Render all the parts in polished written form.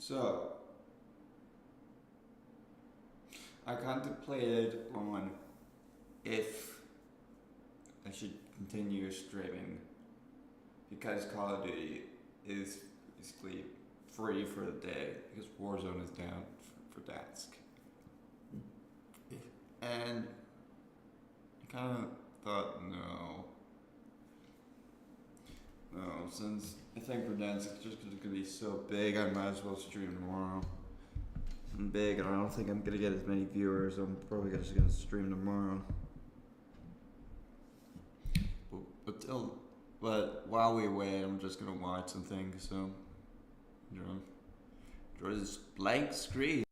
So, I contemplated on if I should continue streaming because Call of Duty is basically free for the day because Warzone is down for Dask. And I kind of thought, no, since I think Verdansk is just gonna be so big, I might as well stream tomorrow. I'm big, and I don't think I'm gonna get as many viewers. I'm probably just gonna stream tomorrow. But till, but while we wait, I'm just gonna watch some things. So, enjoy this blank screen.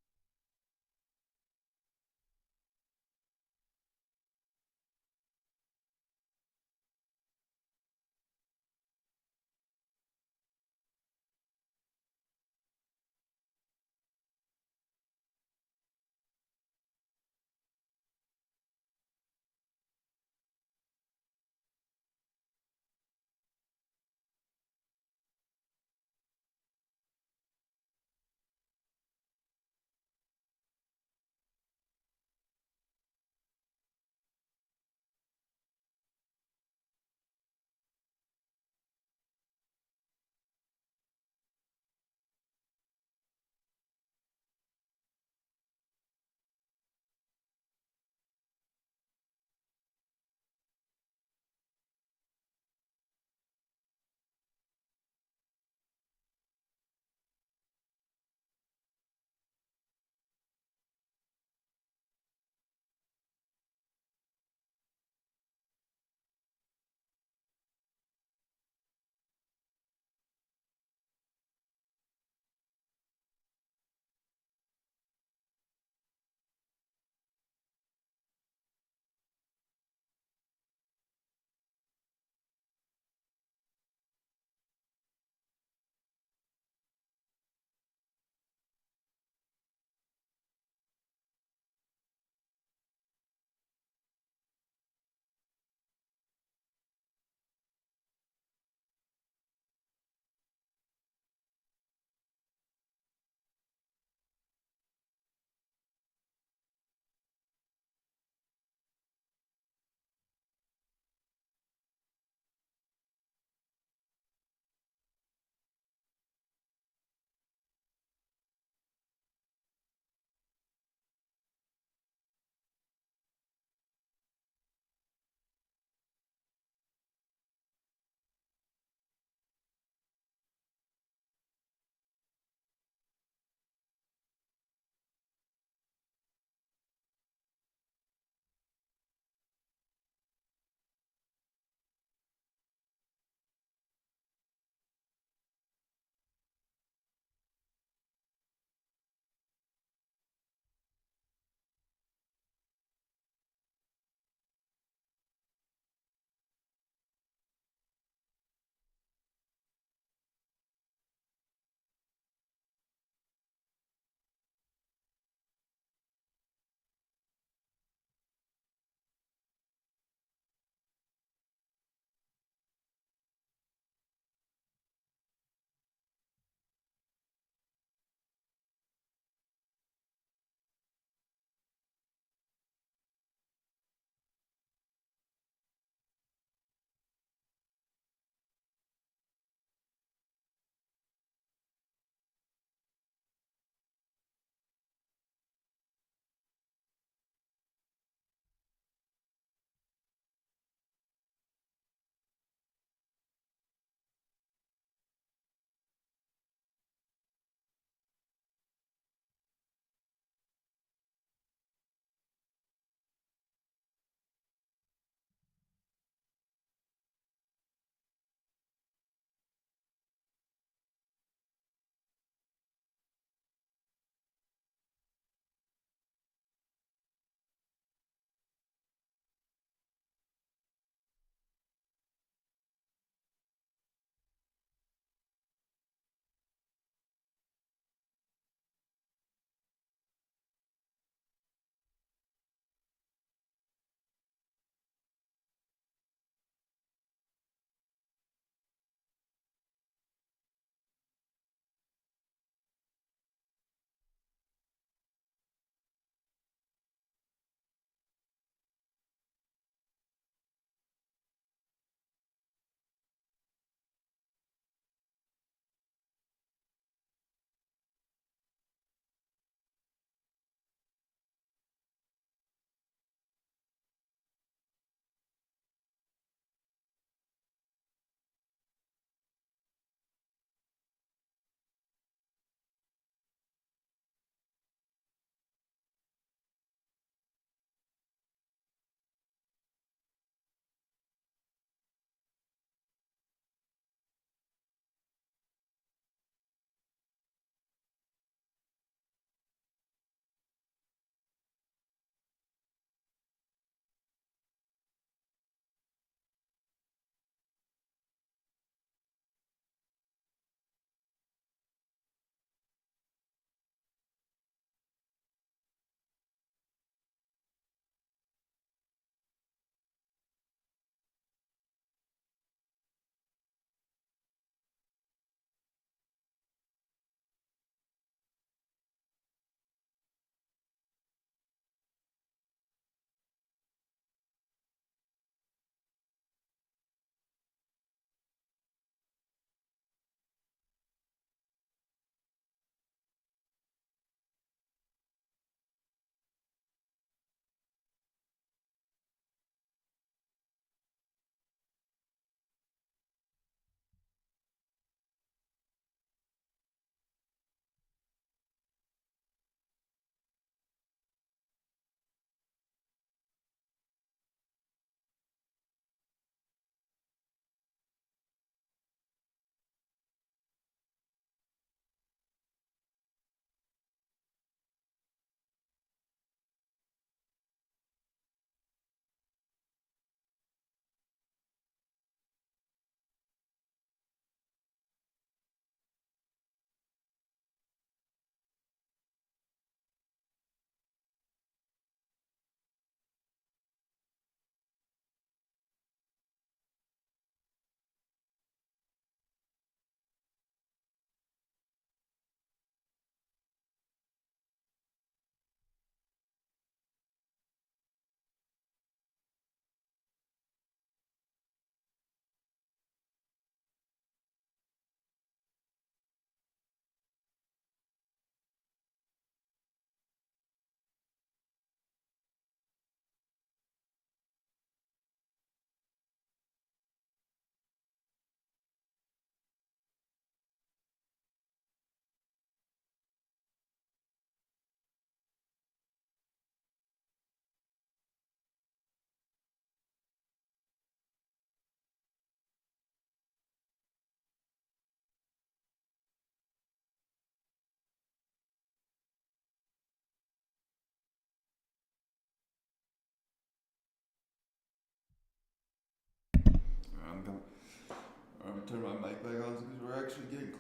actually getting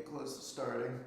close to starting.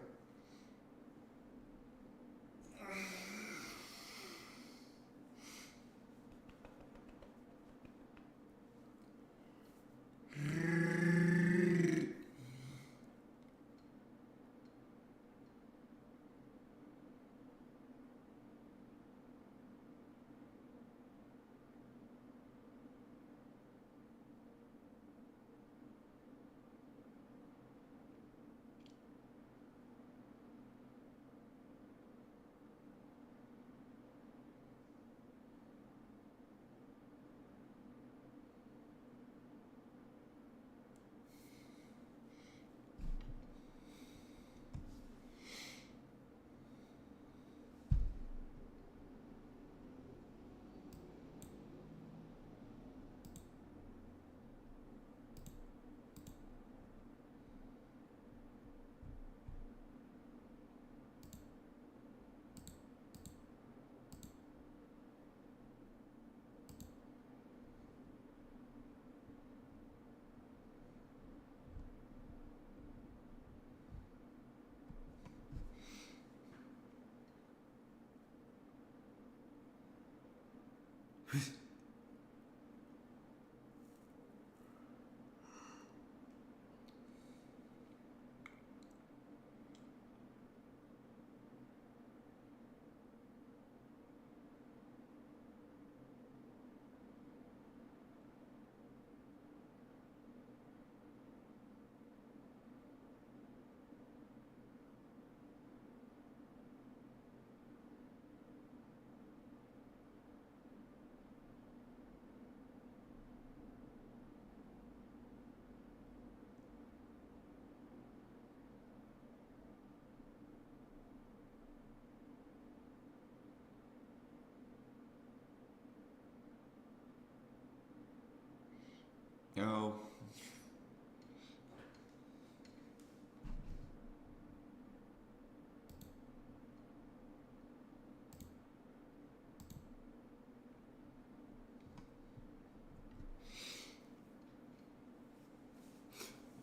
No.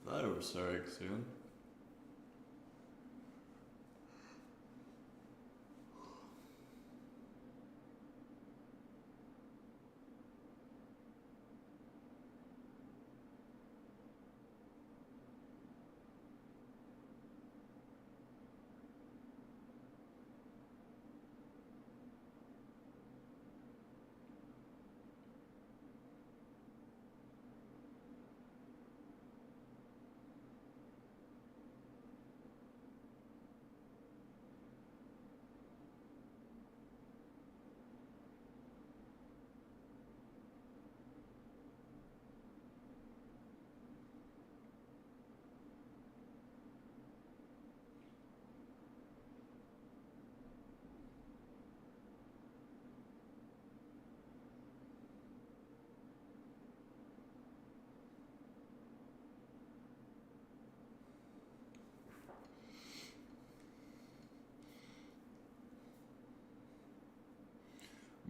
Thought it was starting soon.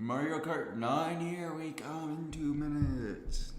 Mario Kart 9, here we come in 2 minutes.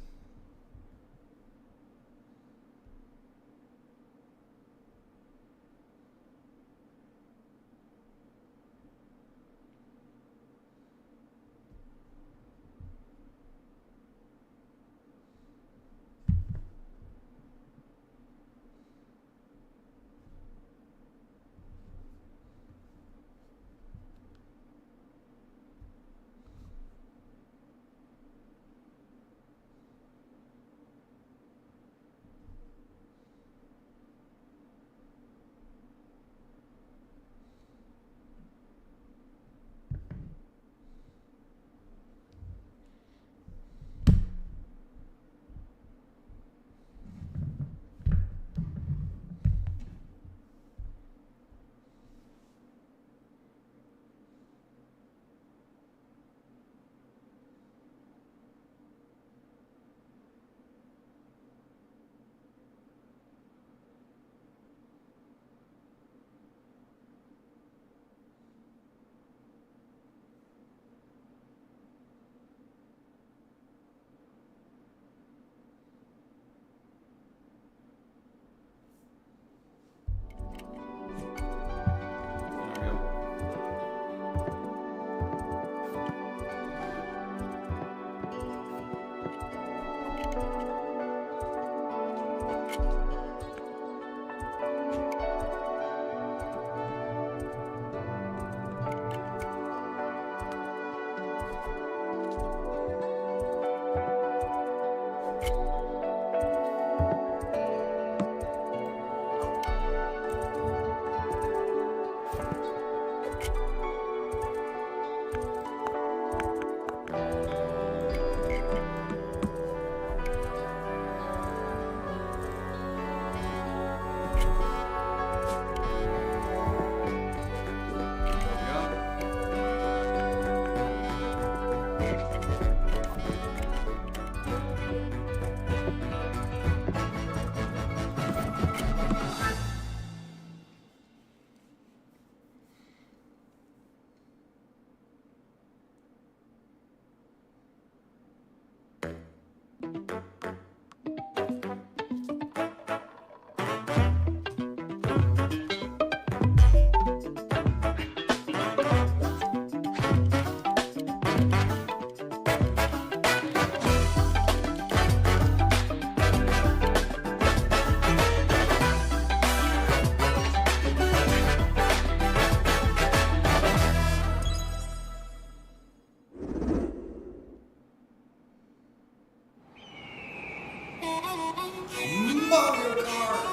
Mario Kart!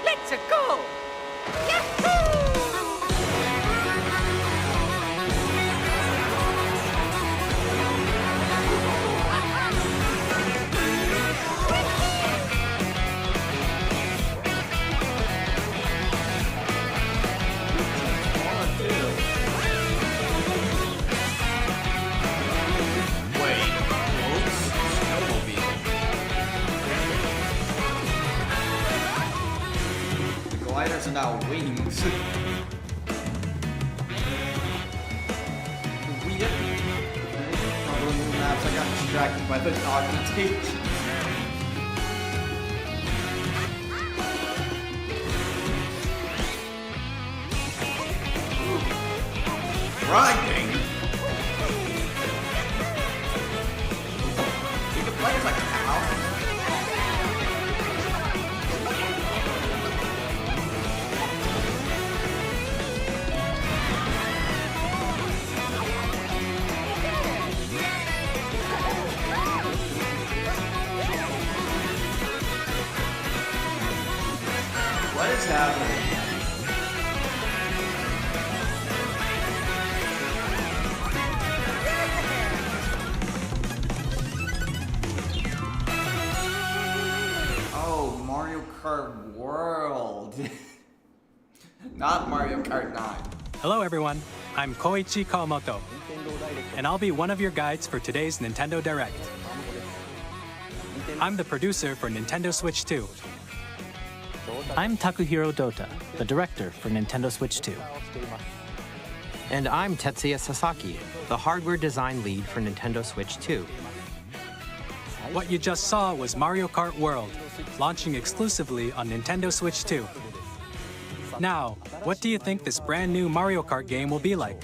Let's go! Yahoo! Wait, boats? Snowmobile. The gliders are now wings. Weird. On the new maps, I got distracted by the documentation. Riding? You can play as like a cow. What is happening? Oh, Mario Kart World. Not Mario Kart 9. Hello everyone, I'm Koichi Kawamoto, and I'll be one of your guides for today's Nintendo Direct. I'm the producer for Nintendo Switch 2. I'm Takuhiro Dota, the director for Nintendo Switch 2. And I'm Tetsuya Sasaki, the hardware design lead for Nintendo Switch 2. What you just saw was Mario Kart World, launching exclusively on Nintendo Switch 2. Now, what do you think this brand new Mario Kart game will be like?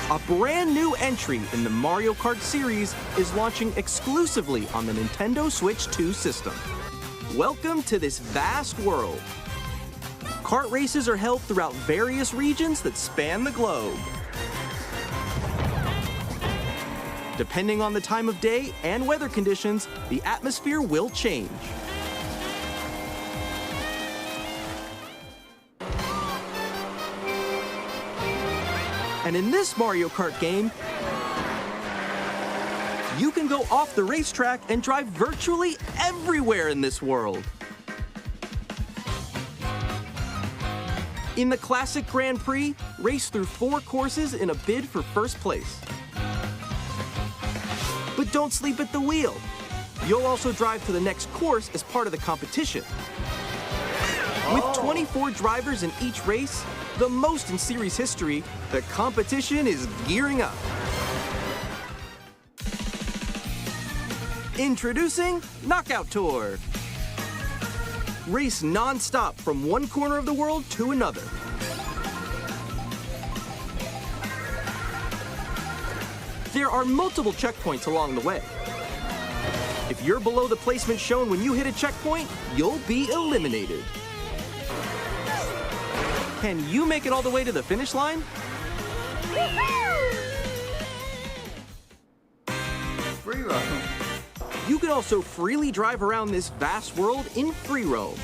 A brand new entry in the Mario Kart series is launching exclusively on the Nintendo Switch 2 system. Welcome to this vast world. Kart races are held throughout various regions that span the globe. Depending on the time of day and weather conditions, the atmosphere will change. And in this Mario Kart game, you can go off the racetrack and drive virtually everywhere in this world. In the classic Grand Prix, race through 4 courses in a bid for first place. But don't sleep at the wheel. You'll also drive to the next course as part of the competition. With 24 drivers in each race, the most in series history, the competition is gearing up. Introducing Knockout Tour. Race non-stop from one corner of the world to another. There are multiple checkpoints along the way. If you're below the placement shown when you hit a checkpoint, you'll be eliminated. Can you make it all the way to the finish line? Free roam. You can also freely drive around this vast world in free roam.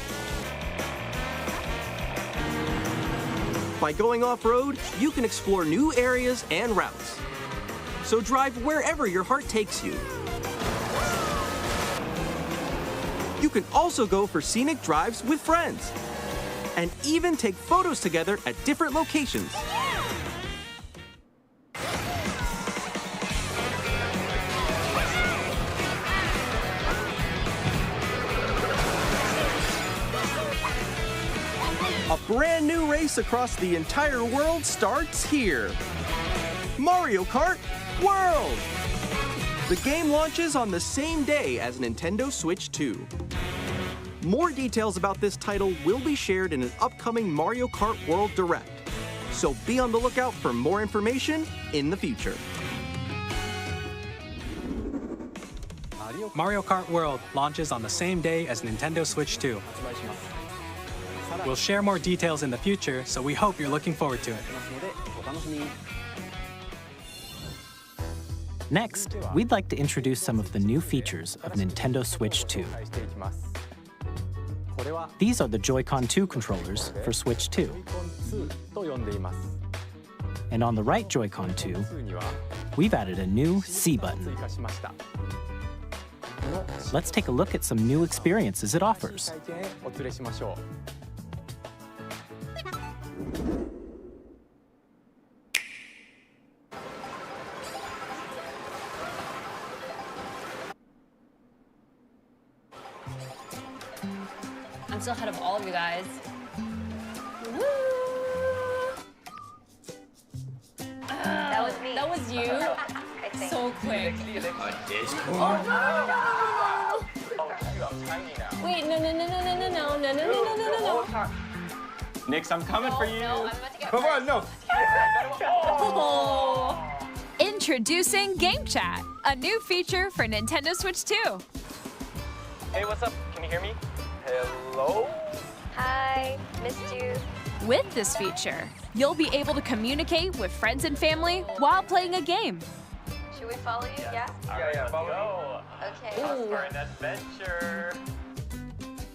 By going off-road, you can explore new areas and routes. So drive wherever your heart takes you. You can also go for scenic drives with friends, and even take photos together at different locations. A brand new race across the entire world starts here. Mario Kart World! The game launches on the same day as Nintendo Switch 2. More details about this title will be shared in an upcoming Mario Kart World Direct, so be on the lookout for more information in the future. Mario Kart World launches on the same day as Nintendo Switch 2. We'll share more details in the future, so we hope you're looking forward to it. Next, we'd like to introduce some of the new features of Nintendo Switch 2. These are the Joy-Con 2 controllers for Switch 2. And on the right Joy-Con 2, we've added a new C button. Let's take a look at some new experiences it offers. I'm still ahead of all of you guys. Woo! That was me. That was you? I think. So quick. Wait, no. Nix, I'm coming for you. No, I'm about to get Come on, no. Oh. Introducing Game Chat, a new feature for Nintendo Switch 2. Hey, what's up? Can you hear me? Hello? Hi, missed you. With this feature, you'll be able to communicate with friends and family while playing a game. Should we follow you? Yeah? Yeah, follow me. Okay. Off for an adventure.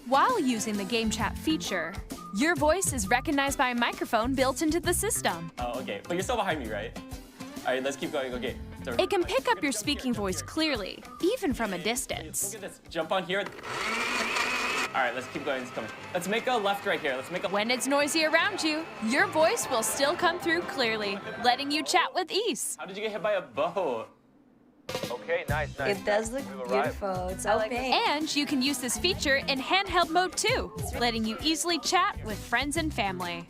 While using the Game Chat feature, your voice is recognized by a microphone built into the system. Oh, okay. But you're still behind me, right? All right, let's keep going. Okay. So It can pick up your speaking voice clearly, even from a distance. Look at this. Jump on here. All right, let's keep going. Let's make a left right here. Let's make a. When it's noisy around you, your voice will still come through clearly, letting you chat with ease. How did you get hit by a boat? Okay, nice. It does look beautiful. It's so big. And you can use this feature in handheld mode too, letting you easily chat with friends and family.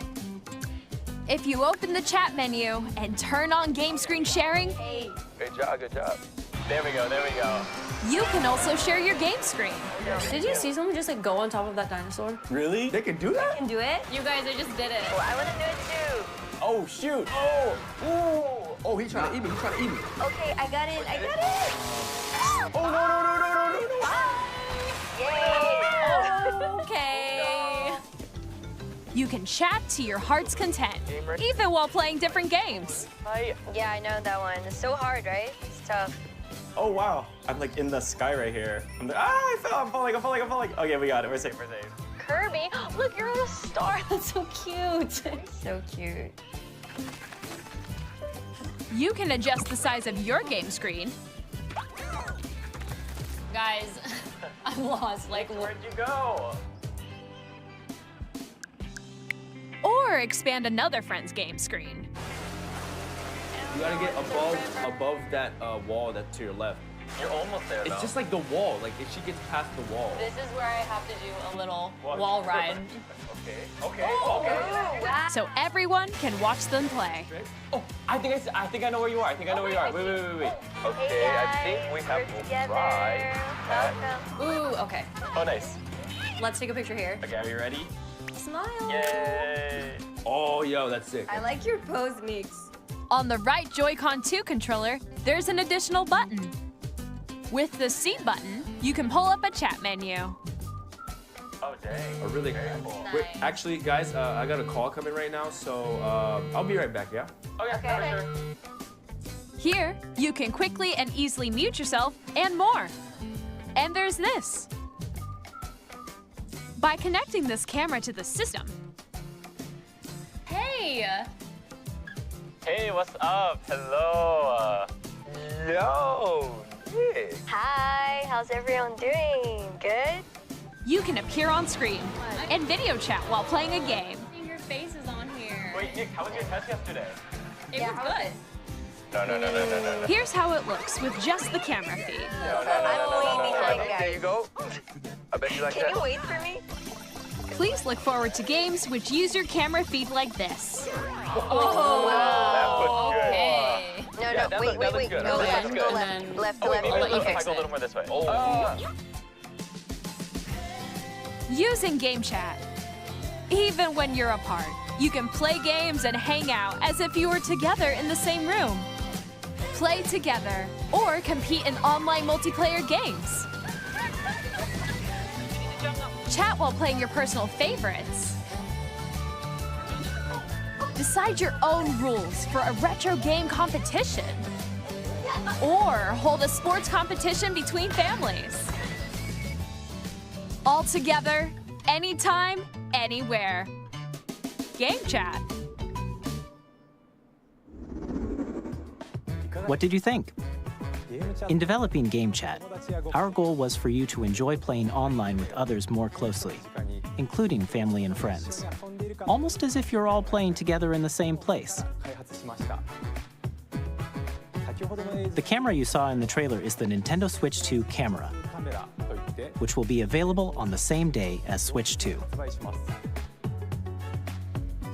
If you open the chat menu and turn on game screen sharing, Good job, good job. There we go, there we go. you can also share your game screen. Did you see someone just like go on top of that dinosaur? Really? They can do that? Can do it? You guys, I just did it. Oh, I want to do it too. Oh, shoot. Oh, ooh. Oh, he's trying to eat me. He's trying to eat me. Okay, I got it. Oh, no. Yay! Okay. You can chat to your heart's content, even while playing different games. Yeah, I know that one. It's so hard, right? It's tough. Oh, wow. I'm like in the sky right here. I'm like, I fell. I'm falling. Okay, we got it. We're safe. Kirby, look, you're on a star. That's so cute. So cute. You can adjust the size of your game screen, Guys, I'm lost. Like, Where'd you go? or expand another friend's game screen. You gotta get above that wall that's to your left. You're almost there, though. It's just like the wall. Like if she gets past the wall. this is where I have to do a little wall ride. Okay. So everyone can watch them play. Oh, I think I know where you are. Wait. Okay, Hey guys, I think we have we're to together. try. Welcome. Ooh, okay. Oh, nice. Let's take a picture here. Okay, are you ready? Smile. Yay! Oh, yo, that's sick. I like your pose, Meeks. On the right Joy-Con 2 controller, there's an additional button. With the C button, you can pull up a chat menu. Oh, dang. Really cool. Wait, actually, guys, I got a call coming right now, so I'll be right back, yeah? Okay. Sure. Here, you can quickly and easily mute yourself and more. And there's this. By connecting this camera to the system. Hey! Hey, what's up? Hello. Yo, Nick. Hi, how's everyone doing? Good? You can appear on screen and video chat while playing a game. Your face is on here. Wait, Nick, how was your test yesterday? It was good. No. Here's how it looks with just the camera feed. I'm way behind, guys. There you go. I bet you like that. Can you wait for me? Please look forward to games which use your camera feed like this. Oh, wow. That okay. No, wait. Good. Go left, That's go good. left. Left, Oh, wait, left. maybe Okay. if I go a little more this way. Oh. Using Game Chat. Even when you're apart, you can play games and hang out as if you were together in the same room. Play together or compete in online multiplayer games. Chat while playing your personal favorites. Decide your own rules for a retro game competition. Or hold a sports competition between families. All together, anytime, anywhere. Game Chat. What did you think? In developing Game Chat, our goal was for you to enjoy playing online with others more closely, including family and friends, almost as if you're all playing together in the same place. The camera you saw in the trailer is the Nintendo Switch 2 camera, which will be available on the same day as Switch 2.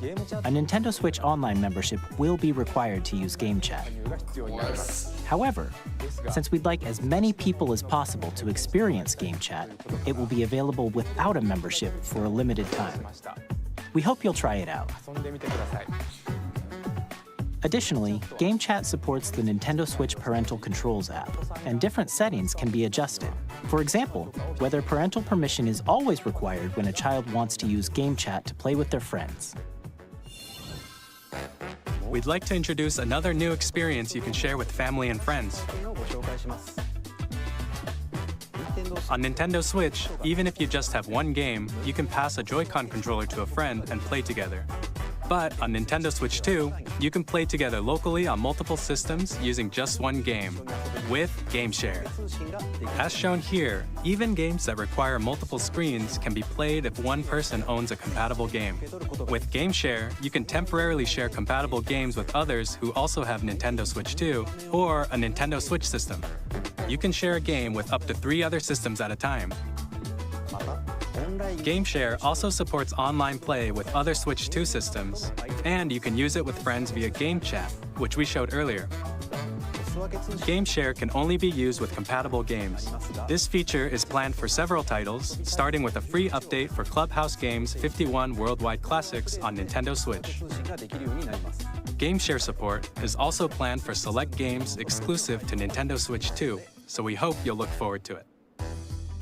A Nintendo Switch Online membership will be required to use Game Chat. However, since we'd like as many people as possible to experience Game Chat, it will be available without a membership for a limited time. We hope you'll try it out. Additionally, Game Chat supports the Nintendo Switch Parental Controls app, and different settings can be adjusted. For example, whether parental permission is always required when a child wants to use Game Chat to play with their friends. We'd like to introduce another new experience you can share with family and friends. On Nintendo Switch, even if you just have one game, you can pass a Joy-Con controller to a friend and play together. But on Nintendo Switch 2, you can play together locally on multiple systems using just one game, with Game Share. As shown here, even games that require multiple screens can be played if one person owns a compatible game. With Game Share, you can temporarily share compatible games with others who also have Nintendo Switch 2 or a Nintendo Switch system. You can share a game with up to 3 other systems at a time. Game Share also supports online play with other Switch 2 systems, and you can use it with friends via Game Chat, which we showed earlier. Game Share can only be used with compatible games. This feature is planned for several titles, starting with a free update for Clubhouse Games 51 Worldwide Classics on Nintendo Switch. Game Share support is also planned for select games exclusive to Nintendo Switch 2, so we hope you'll look forward to it.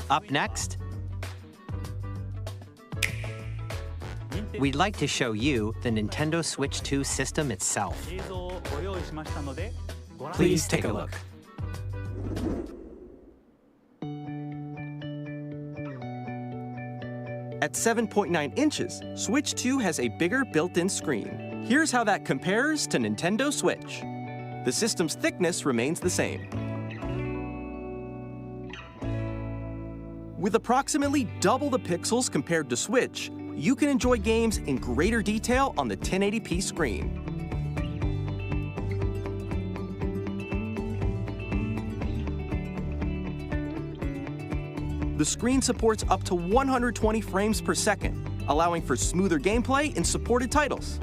Up next, we'd like to show you the Nintendo Switch 2 system itself. Please take a look. At 7.9 inches, Switch 2 has a bigger built-in screen. Here's how that compares to Nintendo Switch. The system's thickness remains the same. With approximately double the pixels compared to Switch, you can enjoy games in greater detail on the 1080p screen. The screen supports up to 120 frames per second, allowing for smoother gameplay in supported titles.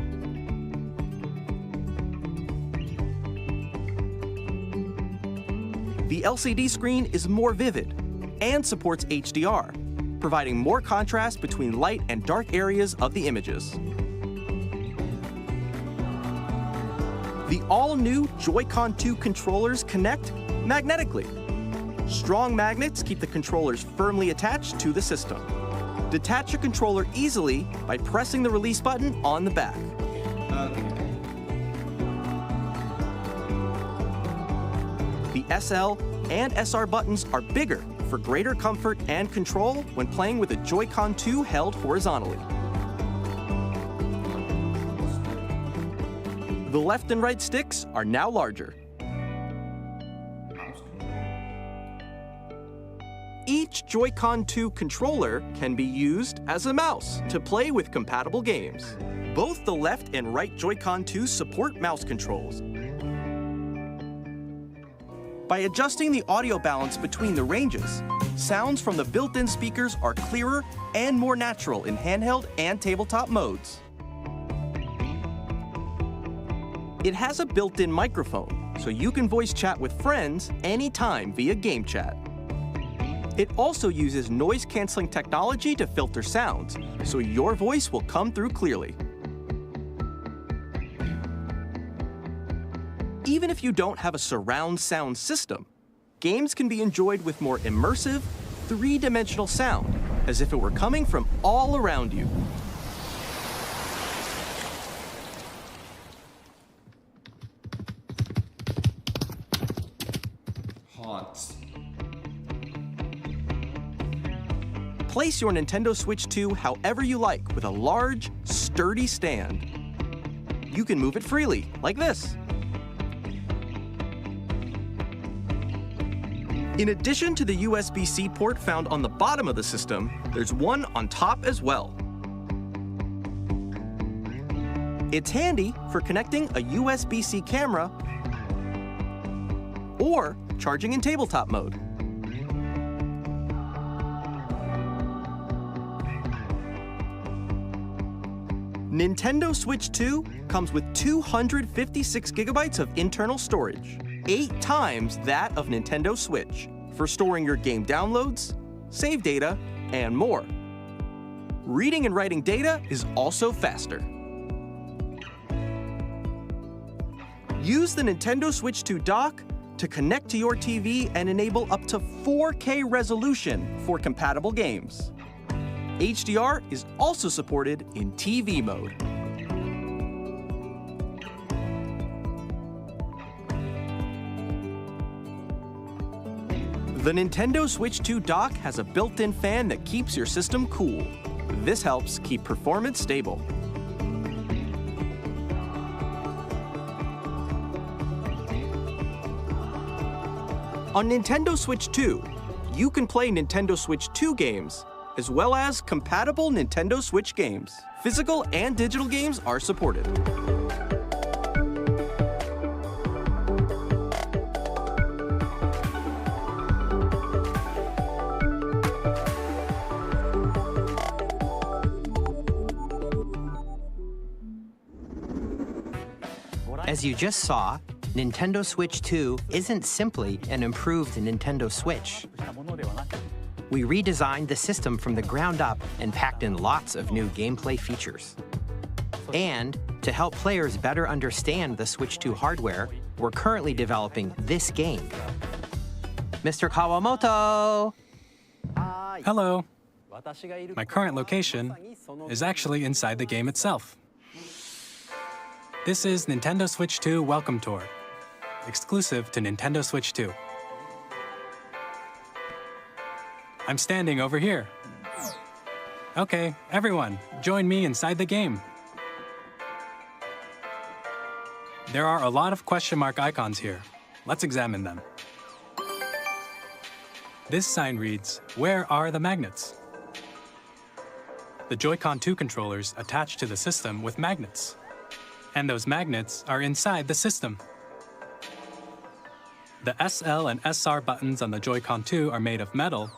The LCD screen is more vivid and supports HDR, providing more contrast between light and dark areas of the images. The all-new Joy-Con 2 controllers connect magnetically. Strong magnets keep the controllers firmly attached to the system. Detach your controller easily by pressing the release button on the back. The SL and SR buttons are bigger for greater comfort and control when playing with a Joy-Con 2 held horizontally. The left and right sticks are now larger. Each Joy-Con 2 controller can be used as a mouse to play with compatible games. Both the left and right Joy-Con 2 support mouse controls. By adjusting the audio balance between the ranges, sounds from the built-in speakers are clearer and more natural in handheld and tabletop modes. It has a built-in microphone, so you can voice chat with friends anytime via Game Chat. It also uses noise-canceling technology to filter sounds, so your voice will come through clearly. Even if you don't have a surround sound system, games can be enjoyed with more immersive, three-dimensional sound, as if it were coming from all around you. Haunts. Place your Nintendo Switch 2 however you like with a large, sturdy stand. You can move it freely, like this. In addition to the USB-C port found on the bottom of the system, there's one on top as well. It's handy for connecting a USB-C camera or charging in tabletop mode. Nintendo Switch 2 comes with 256 gigabytes of internal storage, 8 times that of Nintendo Switch, for storing your game downloads, save data, and more. Reading and writing data is also faster. Use the Nintendo Switch 2 dock to connect to your TV and enable up to 4K resolution for compatible games. HDR is also supported in TV mode. The Nintendo Switch 2 dock has a built-in fan that keeps your system cool. This helps keep performance stable. On Nintendo Switch 2, you can play Nintendo Switch 2 games, as well as compatible Nintendo Switch games. Physical and digital games are supported. As you just saw, Nintendo Switch 2 isn't simply an improved Nintendo Switch. We redesigned the system from the ground up and packed in lots of new gameplay features. And to help players better understand the Switch 2 hardware, we're currently developing this game. Mr. Kawamoto! Hello. My current location is actually inside the game itself. This is Nintendo Switch 2 Welcome Tour, exclusive to Nintendo Switch 2. I'm standing over here. Okay, everyone, join me inside the game. There are a lot of question mark icons here. Let's examine them. This sign reads, "Where are the magnets?" The Joy-Con 2 controllers attach to the system with magnets. And those magnets are inside the system. The SL and SR buttons on the Joy-Con 2 are made of metal,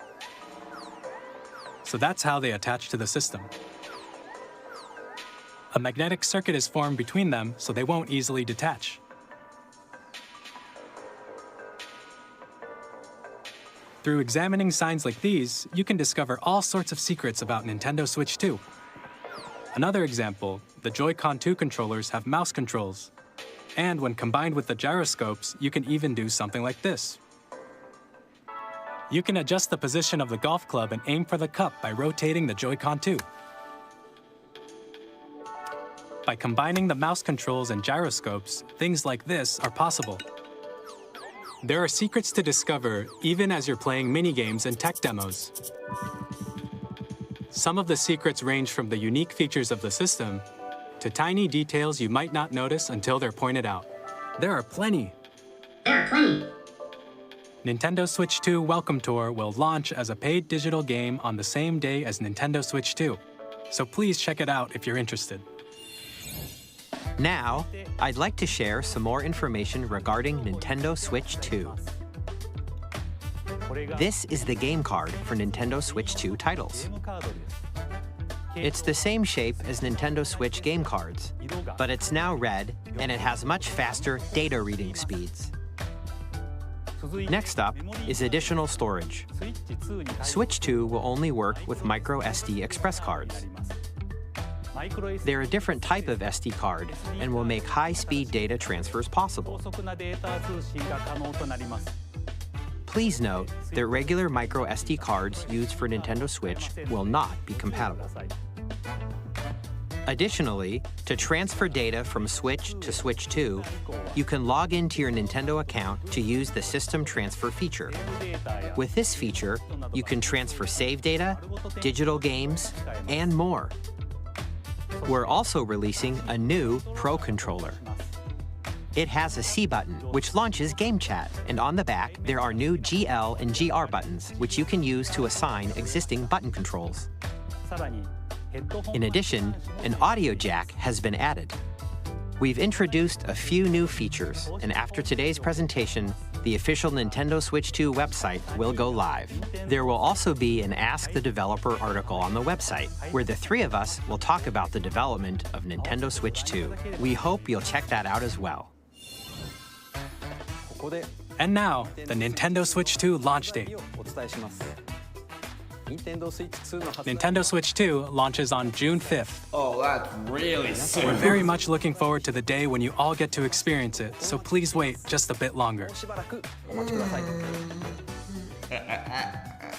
so that's how they attach to the system. A magnetic circuit is formed between them, so they won't easily detach. Through examining signs like these, you can discover all sorts of secrets about Nintendo Switch 2. Another example, the Joy-Con 2 controllers have mouse controls. And when combined with the gyroscopes, you can even do something like this. You can adjust the position of the golf club and aim for the cup by rotating the Joy-Con 2. By combining the mouse controls and gyroscopes, things like this are possible. There are secrets to discover even as you're playing minigames and tech demos. Some of the secrets range from the unique features of the system to tiny details you might not notice until they're pointed out. There are plenty. Nintendo Switch 2 Welcome Tour will launch as a paid digital game on the same day as Nintendo Switch 2. So please check it out if you're interested. Now, I'd like to share some more information regarding Nintendo Switch 2. This is the game card for Nintendo Switch 2 titles. It's the same shape as Nintendo Switch game cards, but it's now red and it has much faster data reading speeds. Next up is additional storage. Switch 2 will only work with micro SD express cards. They're a different type of SD card and will make high-speed data transfers possible. Please note that regular micro SD cards used for Nintendo Switch will not be compatible. Additionally, to transfer data from Switch to Switch 2, you can log into your Nintendo account to use the System Transfer feature. With this feature, you can transfer save data, digital games, and more. We're also releasing a new Pro Controller. It has a C button, which launches Game Chat, and on the back, there are new GL and GR buttons, which you can use to assign existing button controls. In addition, an audio jack has been added. We've introduced a few new features, and after today's presentation, the official Nintendo Switch 2 website will go live. There will also be an Ask the Developer article on the website, where the three of us will talk about the development of Nintendo Switch 2. We hope you'll check that out as well. And now, the Nintendo Switch 2 launch date. Nintendo Switch 2 launches on June 5th. Oh, that's really soon. We're very much looking forward to the day when you all get to experience it, so please wait just a bit longer.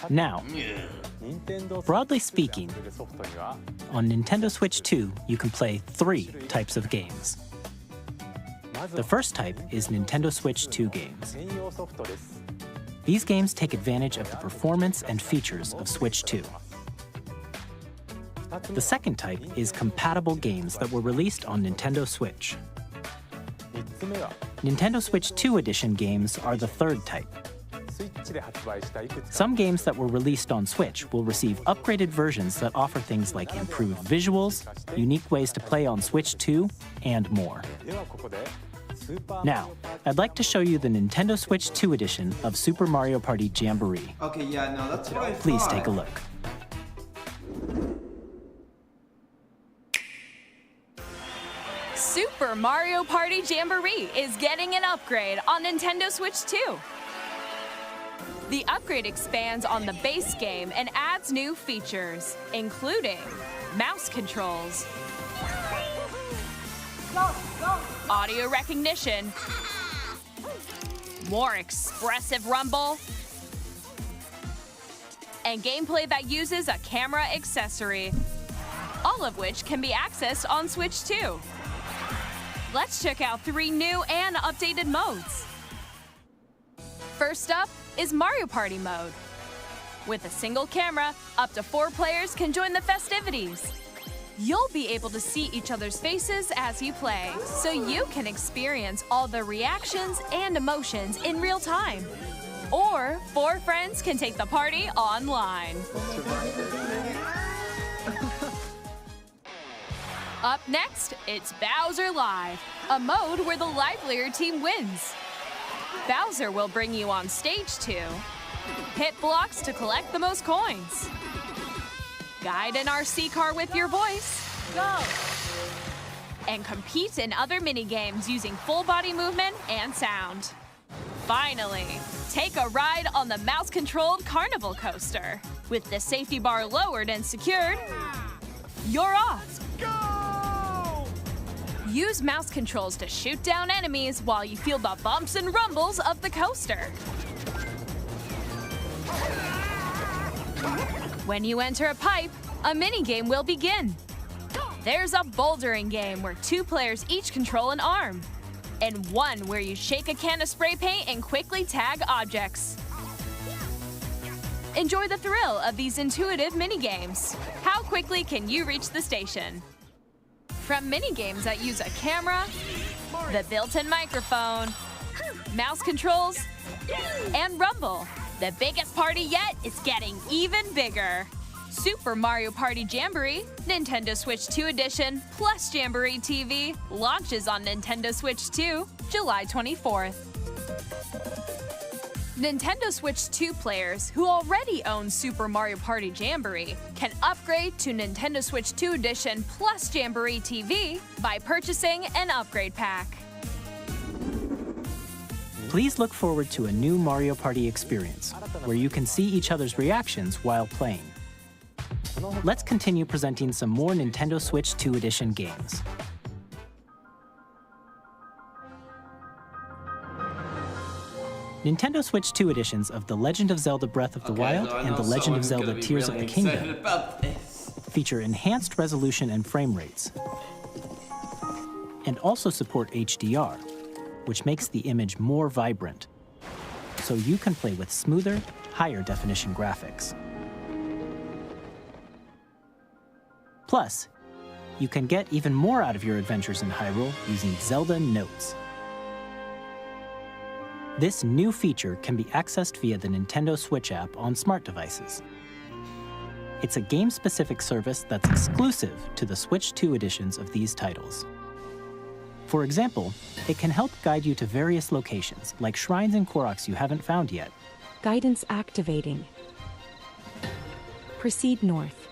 Now, broadly speaking, on Nintendo Switch 2, you can play 3 types of games. The first type is Nintendo Switch 2 games. These games take advantage of the performance and features of Switch 2. The second type is compatible games that were released on Nintendo Switch. Nintendo Switch 2 Edition games are the third type. Some games that were released on Switch will receive upgraded versions that offer things like improved visuals, unique ways to play on Switch 2, and more. Now, I'd like to show you the Nintendo Switch 2 edition of Super Mario Party Jamboree. Okay, yeah, no, that's what I thought. Please take a look. Super Mario Party Jamboree is getting an upgrade on Nintendo Switch 2. The upgrade expands on the base game and adds new features, including mouse controls, audio recognition, more expressive rumble, and gameplay that uses a camera accessory, all of which can be accessed on Switch 2. Let's check out 3 new and updated modes. First up is Mario Party mode. With a single camera, up to 4 players can join the festivities. You'll be able to see each other's faces as you play, so you can experience all the reactions and emotions in real time. Or 4 friends can take the party online. Up next, it's Bowser Live, a mode where the livelier team wins. Bowser will bring you on stage to hit blocks to collect the most coins, guide an RC car with your voice, go, and compete in other mini-games using full body movement and sound. Finally, take a ride on the mouse-controlled Carnival Coaster. With the safety bar lowered and secured, you're off. Go! Use mouse controls to shoot down enemies while you feel the bumps and rumbles of the coaster. When you enter a pipe, a mini-game will begin. There's a bouldering game where 2 players each control an arm, and one where you shake a can of spray paint and quickly tag objects. Enjoy the thrill of these intuitive mini-games. How quickly can you reach the station? From mini-games that use a camera, the built-in microphone, mouse controls, and rumble, the biggest party yet is getting even bigger. Super Mario Party Jamboree, Nintendo Switch 2 Edition, plus Jamboree TV launches on Nintendo Switch 2, July 24th. Nintendo Switch 2 players who already own Super Mario Party Jamboree can upgrade to Nintendo Switch 2 Edition plus Jamboree TV by purchasing an upgrade pack. Please look forward to a new Mario Party experience, where you can see each other's reactions while playing. Let's continue presenting some more Nintendo Switch 2 Edition games. Nintendo Switch 2 editions of The Legend of Zelda Breath of the Wild and The Legend of Zelda Tears of the Kingdom feature enhanced resolution and frame rates, and also support HDR, which makes the image more vibrant, so you can play with smoother, higher definition graphics. Plus, you can get even more out of your adventures in Hyrule using Zelda Notes. This new feature can be accessed via the Nintendo Switch app on smart devices. It's a game-specific service that's exclusive to the Switch 2 editions of these titles. For example, it can help guide you to various locations, like shrines and Koroks you haven't found yet. Guidance activating. Proceed north.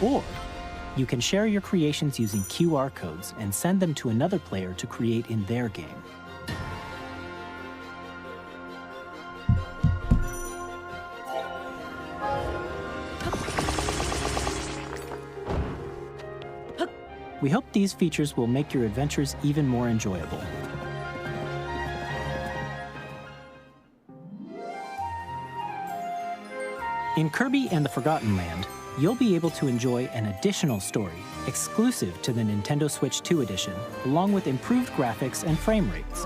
Or you can share your creations using QR codes and send them to another player to create in their game. We hope these features will make your adventures even more enjoyable. In Kirby and the Forgotten Land, you'll be able to enjoy an additional story exclusive to the Nintendo Switch 2 edition, along with improved graphics and frame rates.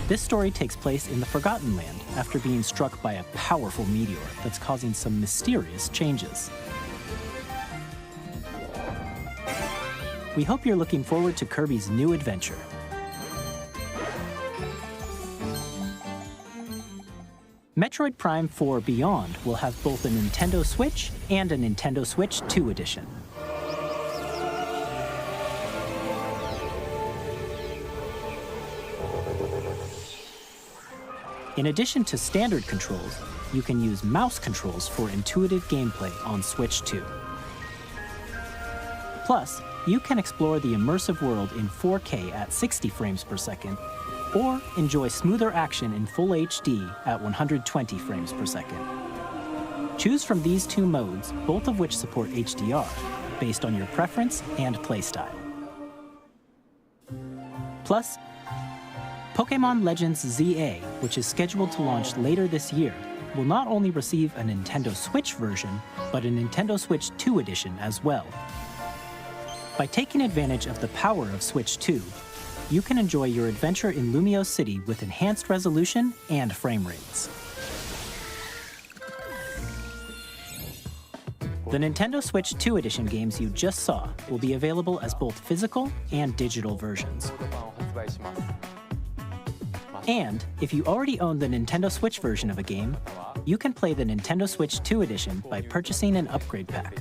This story takes place in the Forgotten Land after being struck by a powerful meteor that's causing some mysterious changes. We hope you're looking forward to Kirby's new adventure. Metroid Prime 4 Beyond will have both a Nintendo Switch and a Nintendo Switch 2 edition. In addition to standard controls, you can use mouse controls for intuitive gameplay on Switch 2. Plus, you can explore the immersive world in 4K at 60 frames per second, or enjoy smoother action in Full HD at 120 frames per second. Choose from these two modes, both of which support HDR, based on your preference and playstyle. Plus, Pokémon Legends ZA, which is scheduled to launch later this year, will not only receive a Nintendo Switch version, but a Nintendo Switch 2 edition as well. By taking advantage of the power of Switch 2, you can enjoy your adventure in Lumio City with enhanced resolution and frame rates. The Nintendo Switch 2 edition games you just saw will be available as both physical and digital versions. And if you already own the Nintendo Switch version of a game, you can play the Nintendo Switch 2 edition by purchasing an upgrade pack.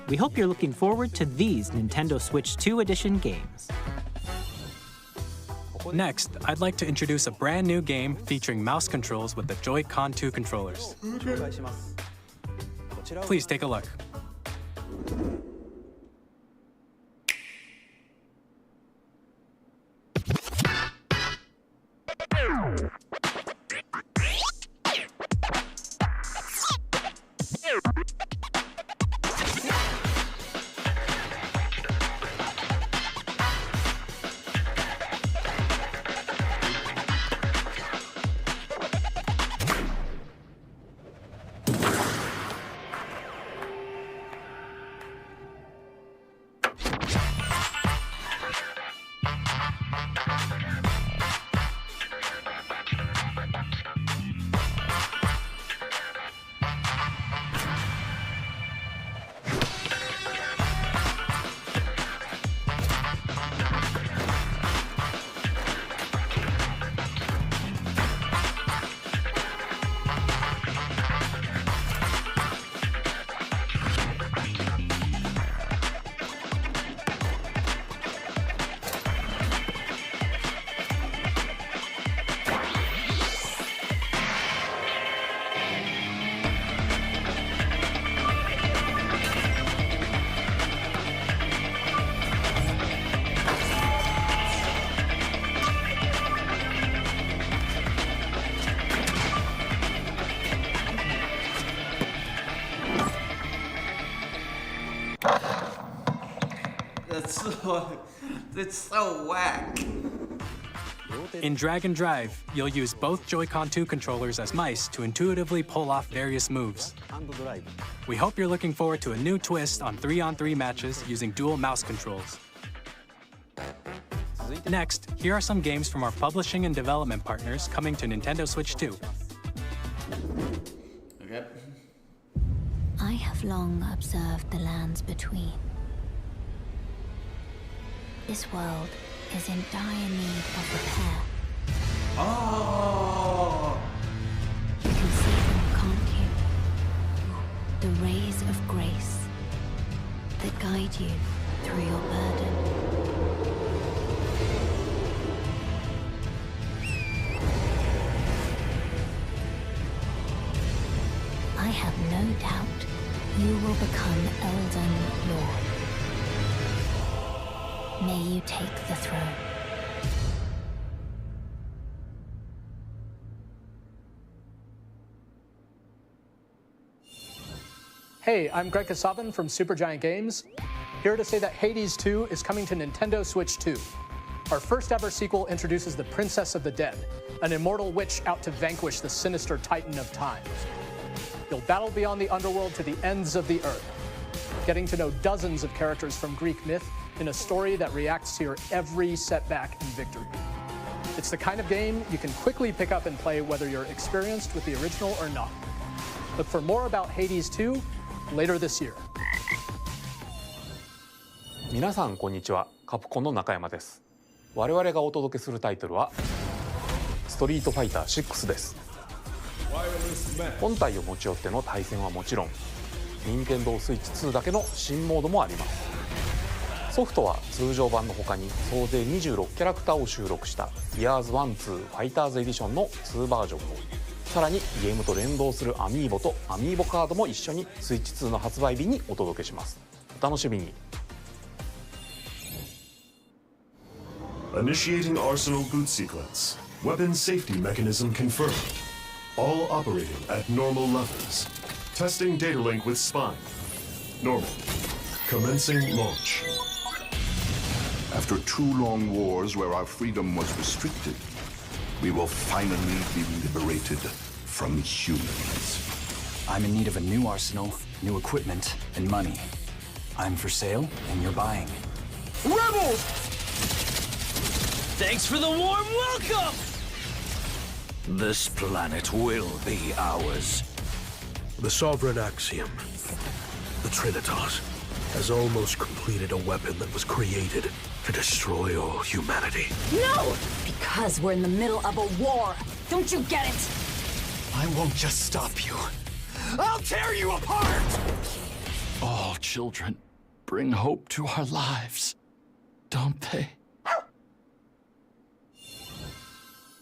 We hope you're looking forward to these Nintendo Switch 2 edition games. Next, I'd like to introduce a brand new game featuring mouse controls with the Joy-Con 2 controllers. Please take a look. That's so whack. In Drag and Drive, you'll use both Joy-Con 2 controllers as mice to intuitively pull off various moves. We hope you're looking forward to a new twist on 3-on-3 matches using dual mouse controls. Next, here are some games from our publishing and development partners coming to Nintendo Switch 2. Okay. I have long observed the lands between. This world is in dire need of repair. Oh! You can see them, can't you? The rays of grace that guide you through your burden. I have no doubt you will become Elden Lord. May you take the throne. Hey, I'm Greg Kasavan from Supergiant Games, here to say that Hades 2 is coming to Nintendo Switch 2. Our first ever sequel introduces the Princess of the Dead, an immortal witch out to vanquish the sinister Titan of Time. You'll battle beyond the underworld to the ends of the earth, getting to know dozens of characters from Greek myth in a story that reacts to your every setback and victory. It's the kind of game you can quickly pick up and play whether you're experienced with the original or not. Look for more about Hades 2 later this year. 皆さんこんにちは、カプコンの中山です。我々がお届けするタイトルはストリートファイター6です。本体を持ち寄っての対戦はもちろん、任天堂スイッチ2だけの新モードもあります。ソフトは通常版の他に総勢26キャラクターを収録した「Years 1-2 ファイターズエディション」の2バージョンと、さらにゲームと連動するアミーボとアミーボカードも一緒にスイッチ2の発売日にお届けします。お楽しみに。Initiating Arsenal boot sequence. Weapon safety mechanism confirmed. All operating at normal levels. Testing data link with spine. Normal. Commencing launch. After 2 long wars where our freedom was restricted, we will finally be liberated from humans. I'm in need of a new arsenal, new equipment, and money. I'm for sale, and you're buying. Rebels! Thanks for the warm welcome! This planet will be ours. The Sovereign Axiom, the Trinitas, has almost completed a weapon that was created to destroy all humanity. No! Because we're in the middle of a war. Don't you get it? I won't just stop you. I'll tear you apart! All children bring hope to our lives, don't they?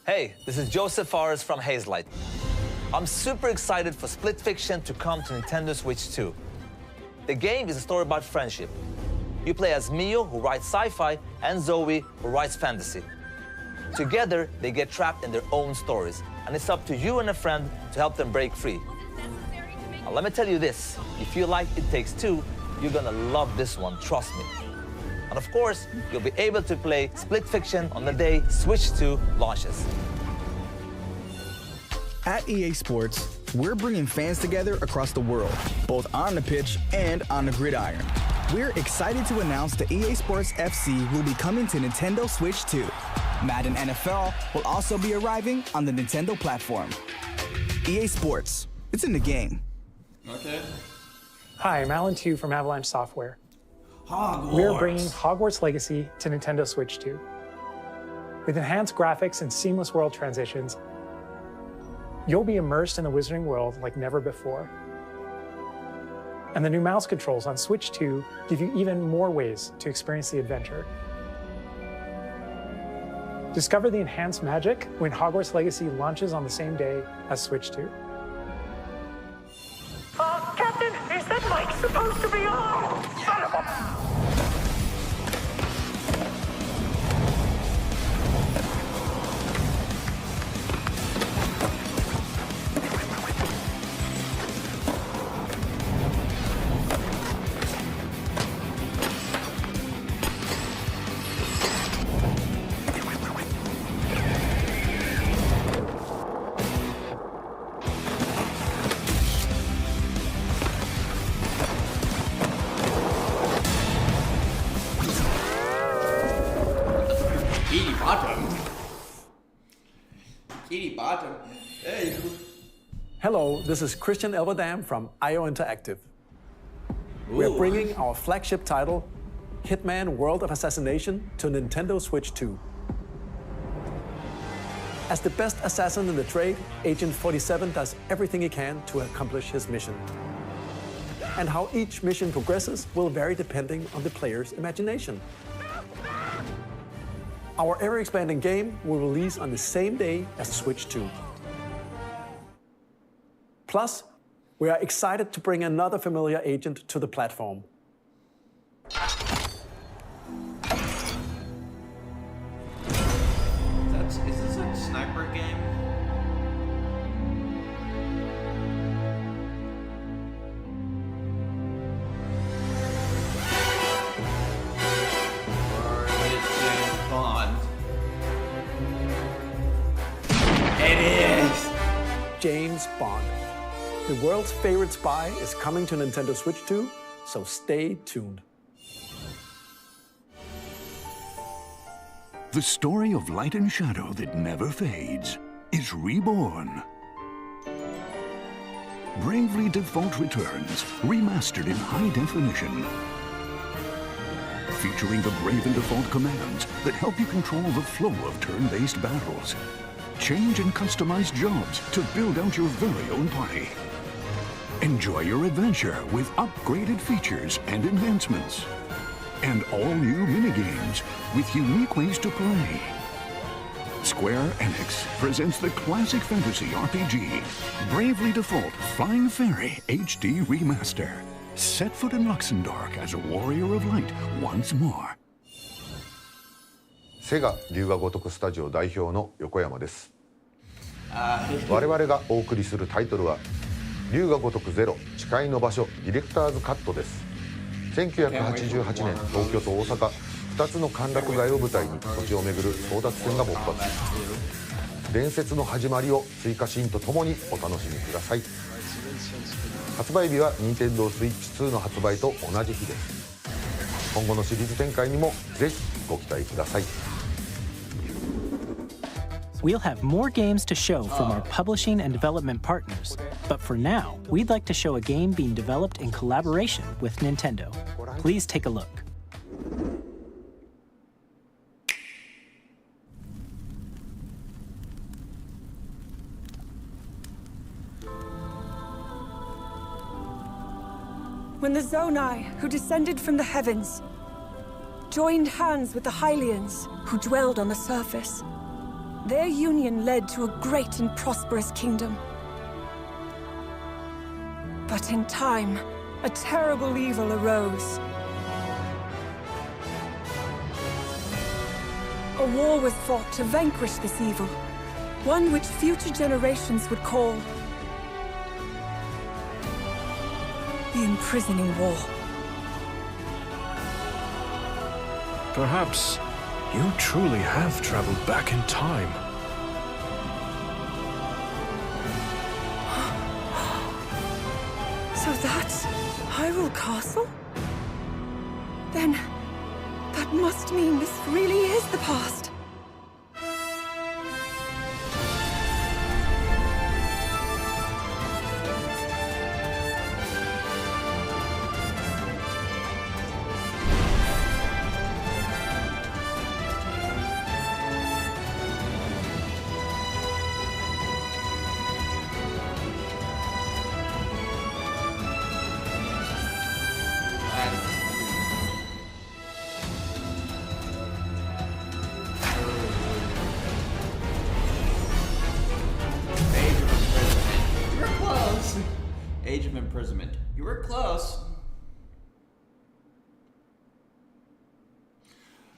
Hey, this is Joseph Fares from Hazelight. I'm super excited for Split Fiction to come to Nintendo Switch 2. The game is a story about friendship. You play as Mio, who writes sci-fi, and Zoe, who writes fantasy. Together, they get trapped in their own stories, and it's up to you and a friend to help them break free. Now, let me tell you this, if you like It Takes Two, you're gonna love this one, trust me. And of course, you'll be able to play Split Fiction on the day Switch 2 launches. At EA Sports, we're bringing fans together across the world, both on the pitch and on the gridiron. We're excited to announce that EA Sports FC will be coming to Nintendo Switch 2. Madden NFL will also be arriving on the Nintendo platform. EA Sports, it's in the game. Okay. Hi, I'm Alan Tu from Avalanche Software. Hogwarts. We're bringing Hogwarts Legacy to Nintendo Switch 2. With enhanced graphics and seamless world transitions, you'll be immersed in the Wizarding world like never before. And the new mouse controls on Switch 2 give you even more ways to experience the adventure. Discover the enhanced magic when Hogwarts Legacy launches on the same day as Switch 2. Captain, is that mic supposed to be on? Son of a... Kitty Bottom. Hey. Hello, this is Christian Elverdam from IO Interactive. We are bringing our flagship title, Hitman World of Assassination, to Nintendo Switch 2. As the best assassin in the trade, Agent 47 does everything he can to accomplish his mission. And how each mission progresses will vary depending on the player's imagination. Our ever-expanding game will release on the same day as Switch 2. Plus, we are excited to bring another familiar agent to the platform. Is this a sniper game? Or is it James Bond? It is! James Bond. The world's favorite spy is coming to Nintendo Switch 2, so stay tuned. The story of light and shadow that never fades is reborn. Bravely Default returns, remastered in high definition. Featuring the Brave and Default commands that help you control the flow of turn-based battles. Change and customize jobs to build out your very own party. Enjoy your adventure with upgraded features and enhancements. And all new minigames with unique ways to play. Square Enix presents the classic fantasy RPG, Bravely Default Flying Fairy HD Remaster. Set foot in Luxembourg as a warrior of light once more. セガ龍が如くスタジオ代表の横山です。我々がお送りするタイトルは龍が如くゼロ誓いの場所ディレクターズカットです。1988年東京と大阪2つの歓楽街を舞台に土地を巡る争奪戦が勃発。伝説の始まりを追加シーンとともにお楽しみください。発売日は Nintendo Switch 2の発売と同じ日です。今後のシリーズ展開にもぜひご期待ください。We'll have more games to show from our publishing and development partners, but for now, we'd like to show a game being developed in collaboration with Nintendo. Please take a look. When the Zonai, who descended from the heavens, joined hands with the Hylians, who dwelled on the surface, their union led to a great and prosperous kingdom. But in time, a terrible evil arose. A war was fought to vanquish this evil, one which future generations would call the Imprisoning War. Perhaps you truly have traveled back in time. So that's Hyrule Castle? Then that must mean this really is the past. Age of Imprisonment. You were close.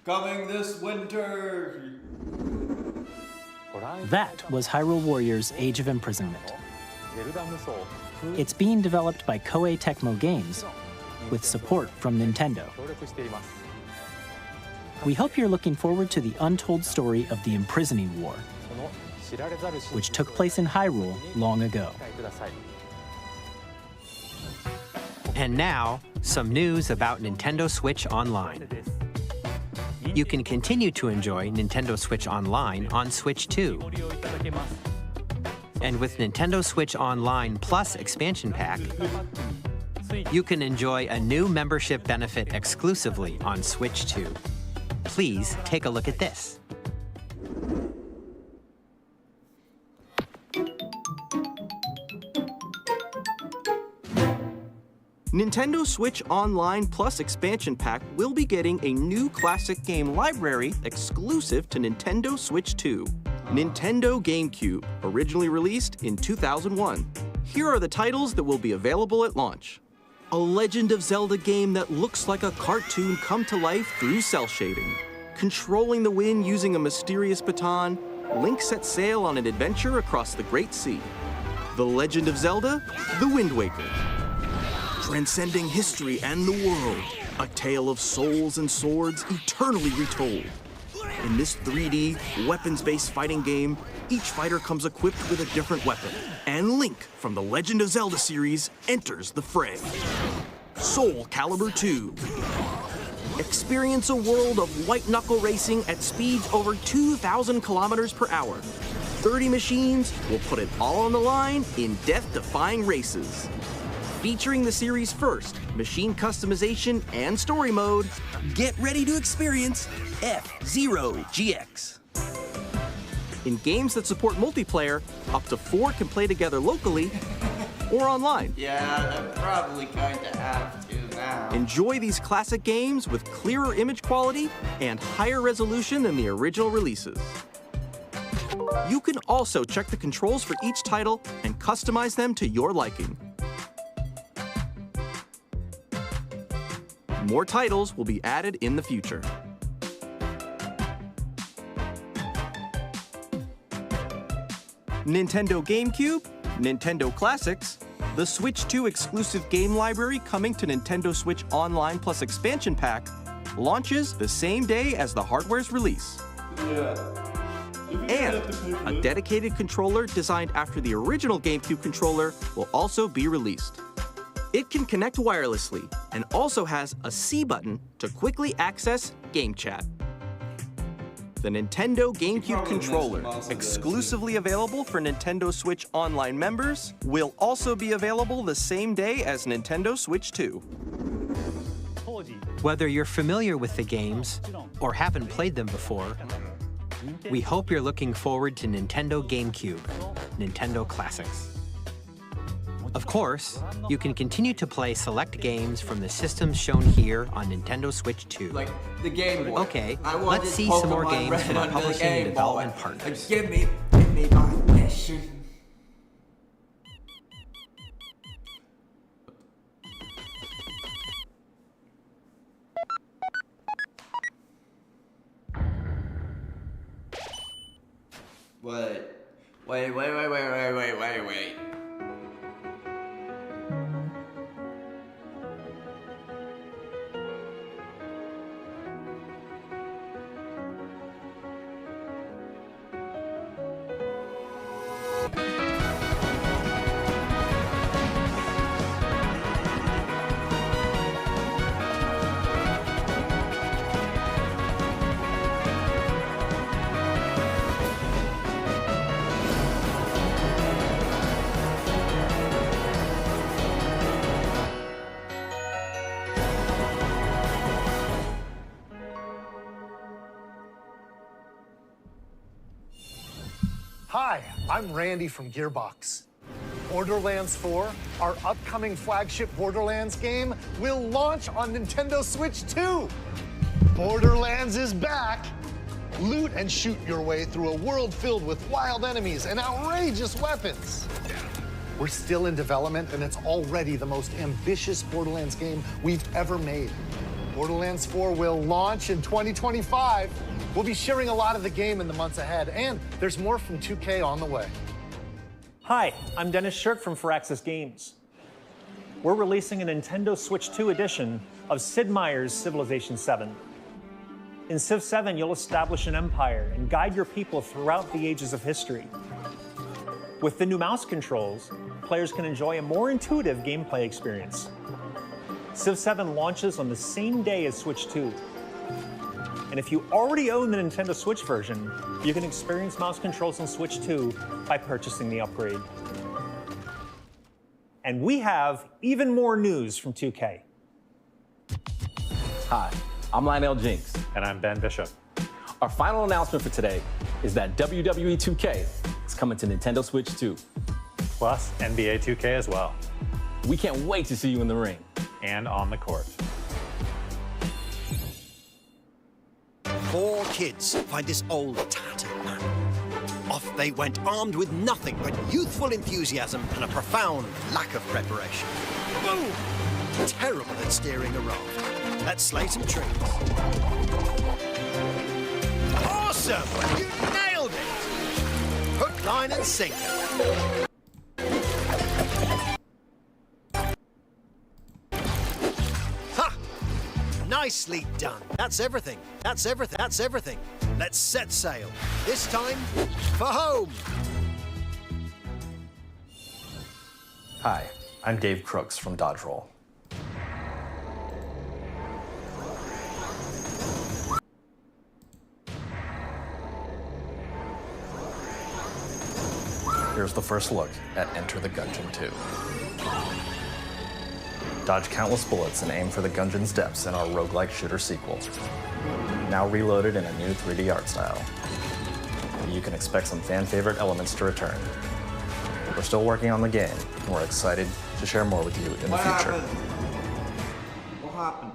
Coming this winter. That was Hyrule Warriors Age of Imprisonment. It's being developed by Koei Tecmo Games with support from Nintendo. We hope you're looking forward to the untold story of the Imprisoning War, which took place in Hyrule long ago. And now, some news about Nintendo Switch Online. You can continue to enjoy Nintendo Switch Online on Switch 2. And with Nintendo Switch Online Plus Expansion Pack, you can enjoy a new membership benefit exclusively on Switch 2. Please take a look at this. Nintendo Switch Online Plus Expansion Pack will be getting a new classic game library exclusive to Nintendo Switch 2. Nintendo GameCube, originally released in 2001. Here are the titles that will be available at launch. A Legend of Zelda game that looks like a cartoon come to life through cell shading. Controlling the wind using a mysterious baton, Link sets sail on an adventure across the Great Sea. The Legend of Zelda: The Wind Waker. Transcending history and the world, a tale of souls and swords eternally retold. In this 3D, weapons-based fighting game, each fighter comes equipped with a different weapon, and Link from the Legend of Zelda series enters the fray. Soul Calibur 2. Experience a world of white-knuckle racing at speeds over 2,000 kilometers per hour. 30 machines will put it all on the line in death-defying races. Featuring the series' first machine customization and story mode, get ready to experience F-Zero GX. In games that support multiplayer, up to 4 can play together locally or online. Yeah, I'm probably going to have to now. Enjoy these classic games with clearer image quality and higher resolution than the original releases. You can also check the controls for each title and customize them to your liking. More titles will be added in the future. Nintendo GameCube, Nintendo Classics, the Switch 2 exclusive game library coming to Nintendo Switch Online Plus Expansion Pack, launches the same day as the hardware's release. And a dedicated controller designed after the original GameCube controller will also be released. It can connect wirelessly and also has a C button to quickly access Game Chat. The Nintendo GameCube controller, exclusively available for Nintendo Switch Online members, will also be available the same day as Nintendo Switch 2. Whether you're familiar with the games or haven't played them before, we hope you're looking forward to Nintendo GameCube, Nintendo Classics. Of course, you can continue to play select games from the systems shown here on Nintendo Switch 2. Like the Game Boy. Okay, let's see some more games from our publishing and development partners. Give me my wish. Wait. Hi, I'm Randy from Gearbox. Borderlands 4, our upcoming flagship Borderlands game, will launch on Nintendo Switch 2. Borderlands is back. Loot and shoot your way through a world filled with wild enemies and outrageous weapons. We're still in development, and it's already the most ambitious Borderlands game we've ever made. Borderlands 4 will launch in 2025. We'll be sharing a lot of the game in the months ahead, and there's more from 2K on the way. Hi, I'm Dennis Shirk from Firaxis Games. We're releasing a Nintendo Switch 2 edition of Sid Meier's Civilization 7. In Civ 7, you'll establish an empire and guide your people throughout the ages of history. With the new mouse controls, players can enjoy a more intuitive gameplay experience. Civ 7 launches on the same day as Switch 2. And if you already own the Nintendo Switch version, you can experience mouse controls on Switch 2 by purchasing the upgrade. And we have even more news from 2K. Hi, I'm Lionel Jinks. And I'm Ben Bishop. Our final announcement for today is that WWE 2K is coming to Nintendo Switch 2. Plus NBA 2K as well. We can't wait to see you in the ring. And on the court. 4 kids find this old tattered man. Off they went armed with nothing but youthful enthusiasm and a profound lack of preparation. Boom! Terrible at steering a raft. Let's slay some trees. Awesome! You nailed it! Hook, line and sinker. Nicely done. That's everything. That's everything. That's everything. Let's set sail. This time, for home. Hi, I'm Dave Crooks from Dodge Roll. Here's the first look at Enter the Gungeon 2. Dodge countless bullets and aim for the Gungeon's depths in our roguelike shooter sequel. Now reloaded in a new 3D art style. You can expect some fan-favorite elements to return. We're still working on the game, and we're excited to share more with you in the future. What happened?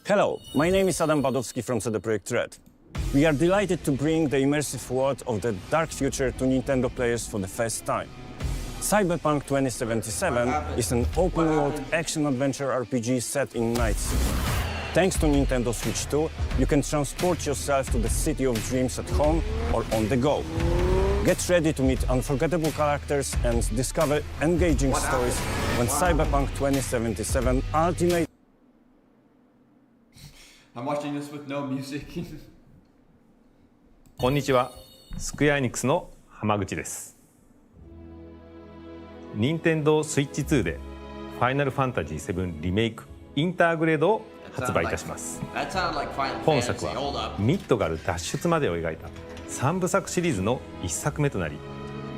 Hello, my name is Adam Badowski from CD Projekt Red. We are delighted to bring the immersive world of the dark future to Nintendo players for the first time. Cyberpunk 2077 is an open-world action-adventure RPG set in Night City. Thanks to Nintendo Switch 2, you can transport yourself to the city of dreams at home or on the go. Get ready to meet unforgettable characters and discover engaging stories when Cyberpunk 2077 Ultimate... I'm watching this with no music. こんにちは、スクエアエニックスの浜口です。任天堂スイッチ2でファイナルファンタジー7リメイクインターグレードを発売いたします。 That sounded like Final 本作 Fantasy. Hold は up. ミッドガル脱出までを描いた3部作シリーズの1作目となり、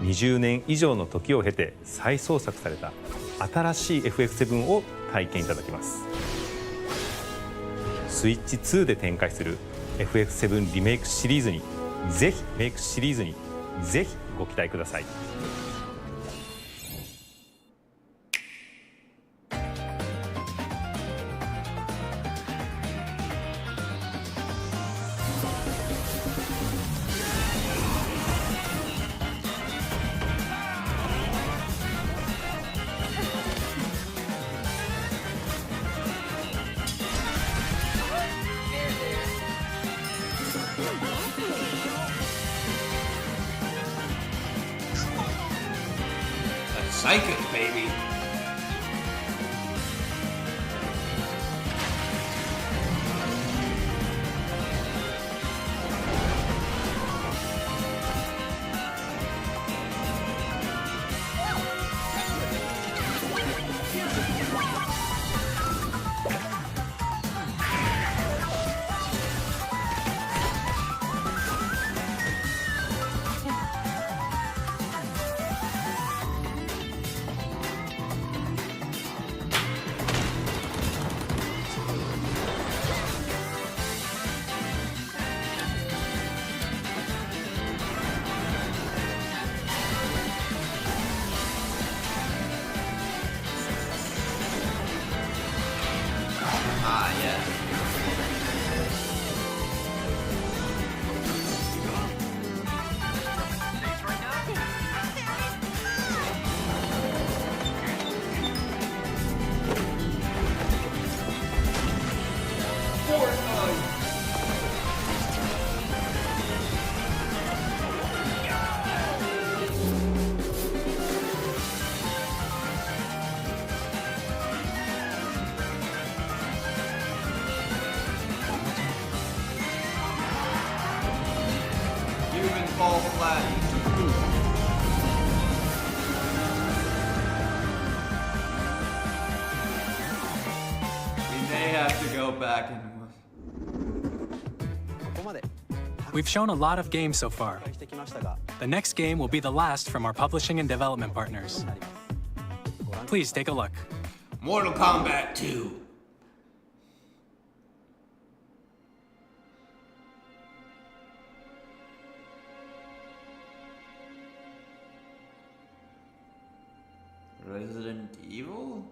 20年以上の時を経て再創作された新しい FF7 を体験いただきます。スイッチ2で展開する FF7 リメイクシリーズにぜひご期待ください。Psychic, baby. Ah, yeah. Human fall flat. We may have to go back and We've shown a lot of games so far. The next game will be the last from our publishing and development partners. Please take a look. Mortal Kombat 2. Resident Evil?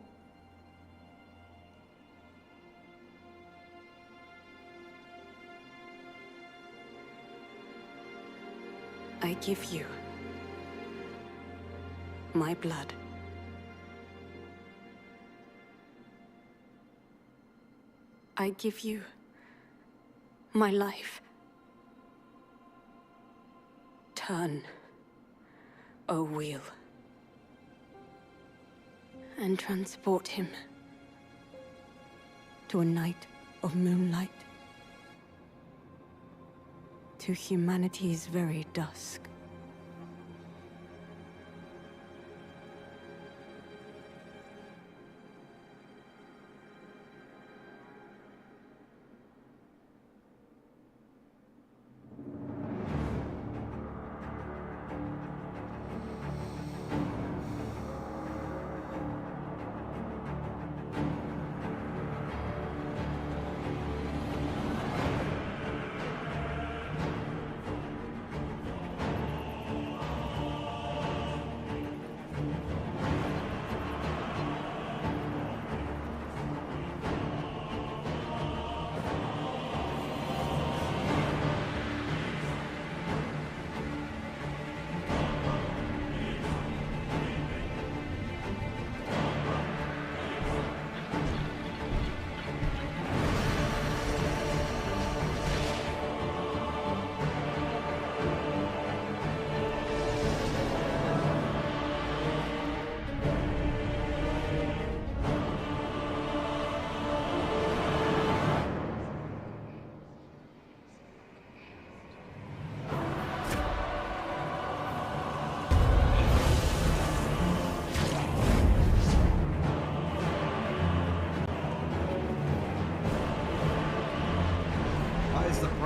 I give you my blood. I give you my life. Turn, O wheel, and transport him to a night of moonlight, to humanity's very dusk.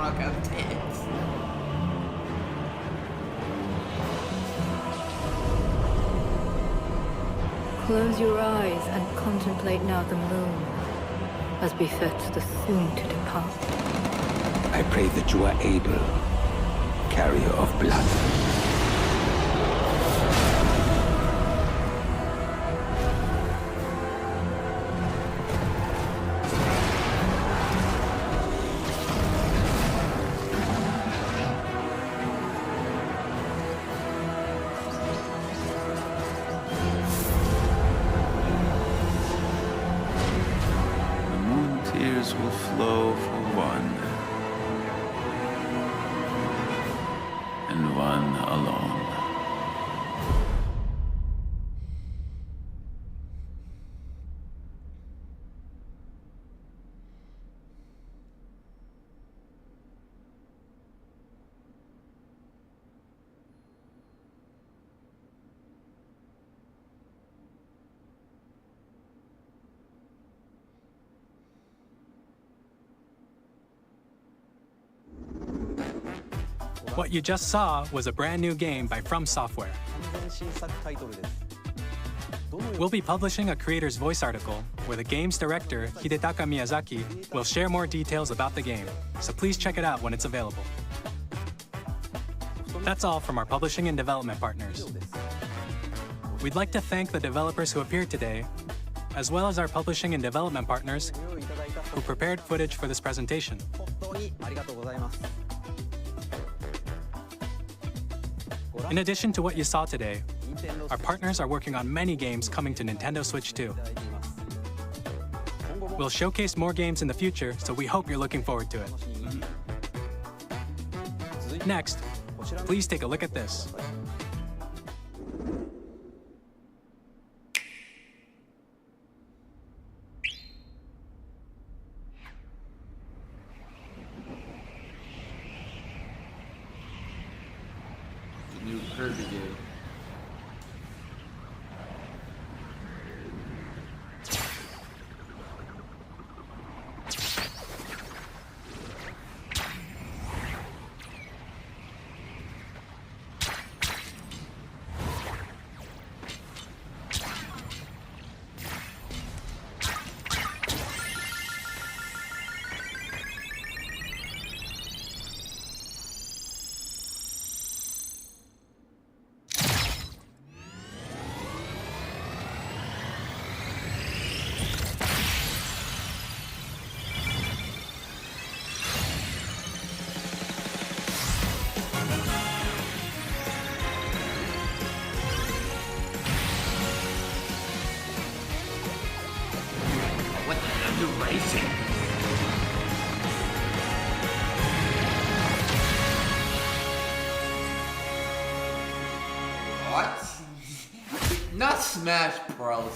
rock out tits. Close your eyes and contemplate now the moon, as befits the soon-to-depart. I pray that you are able, carrier of blood. Tears will flow for one, and one alone. What you just saw was a brand new game by From Software. We'll be publishing a creator's voice article where the game's director, Hidetaka Miyazaki, will share more details about the game, so please check it out when it's available. That's all from our publishing and development partners. We'd like to thank the developers who appeared today, as well as our publishing and development partners who prepared footage for this presentation. In addition to what you saw today, our partners are working on many games coming to Nintendo Switch 2. We'll showcase more games in the future, so we hope you're looking forward to it. Next, please take a look at this. New Kirby game. Racing. What? Not Smash Bros.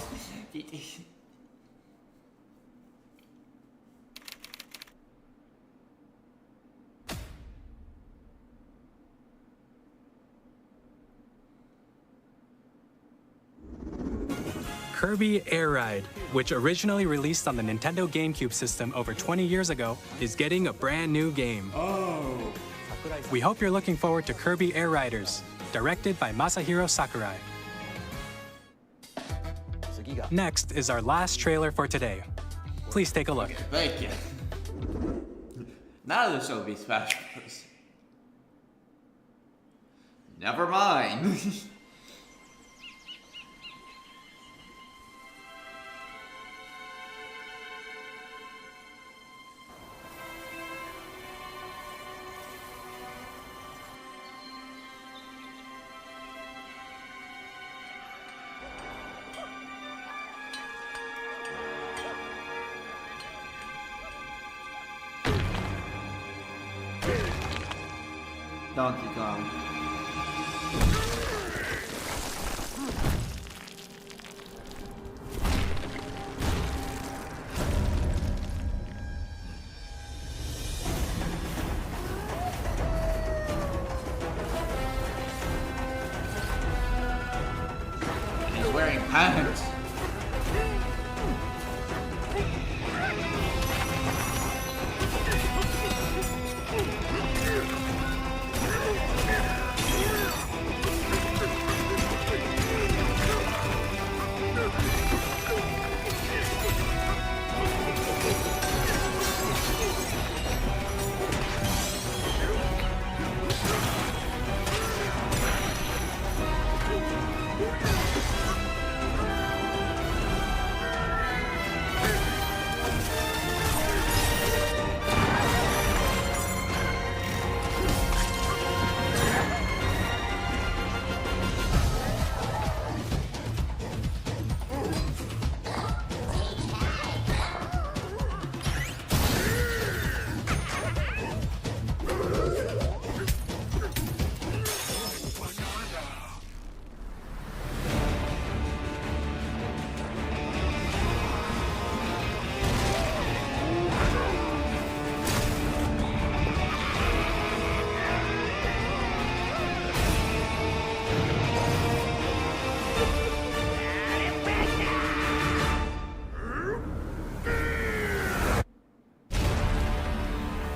Kirby Air Ride, which originally released on the Nintendo GameCube system over 20 years ago, is getting a brand new game. Oh. We hope you're looking forward to Kirby Air Riders, directed by Masahiro Sakurai. Next is our last trailer for today. Please take a look. Thank you. None of this will be Smash Bros. Never mind. Donkey Kong. He's wearing pants.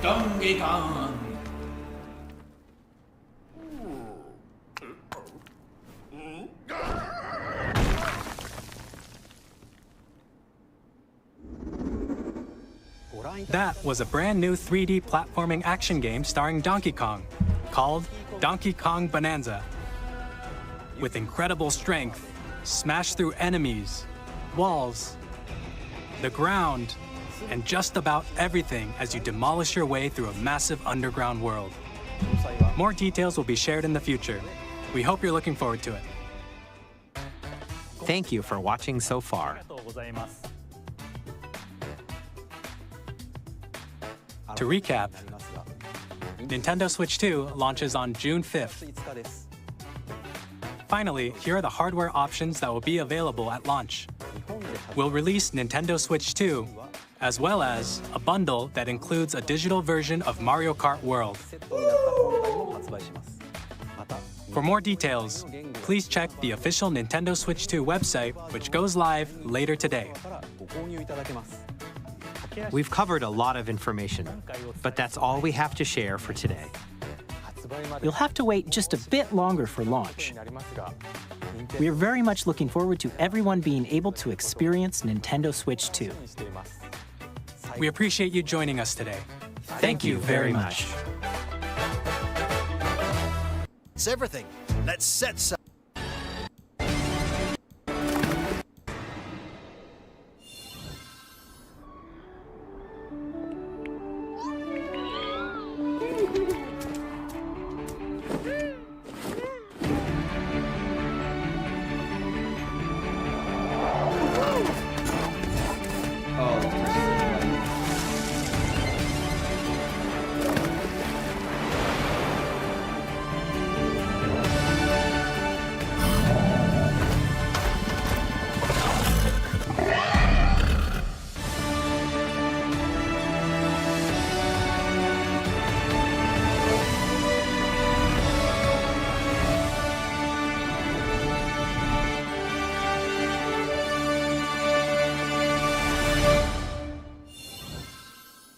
Donkey Kong. That was a brand new 3D platforming action game starring Donkey Kong, called Donkey Kong Bonanza. With incredible strength, smash through enemies, walls, the ground, and just about everything as you demolish your way through a massive underground world. More details will be shared in the future. We hope you're looking forward to it. Thank you for watching so far. To recap, Nintendo Switch 2 launches on June 5th. Finally, here are the hardware options that will be available at launch. We'll release Nintendo Switch 2, as well as a bundle that includes a digital version of Mario Kart World. For more details, please check the official Nintendo Switch 2 website, which goes live later today. We've covered a lot of information, but that's all we have to share for today. You'll have to wait just a bit longer for launch. We are very much looking forward to everyone being able to experience Nintendo Switch 2. We appreciate you joining us today. Thank you very much. It's everything. Let's set some.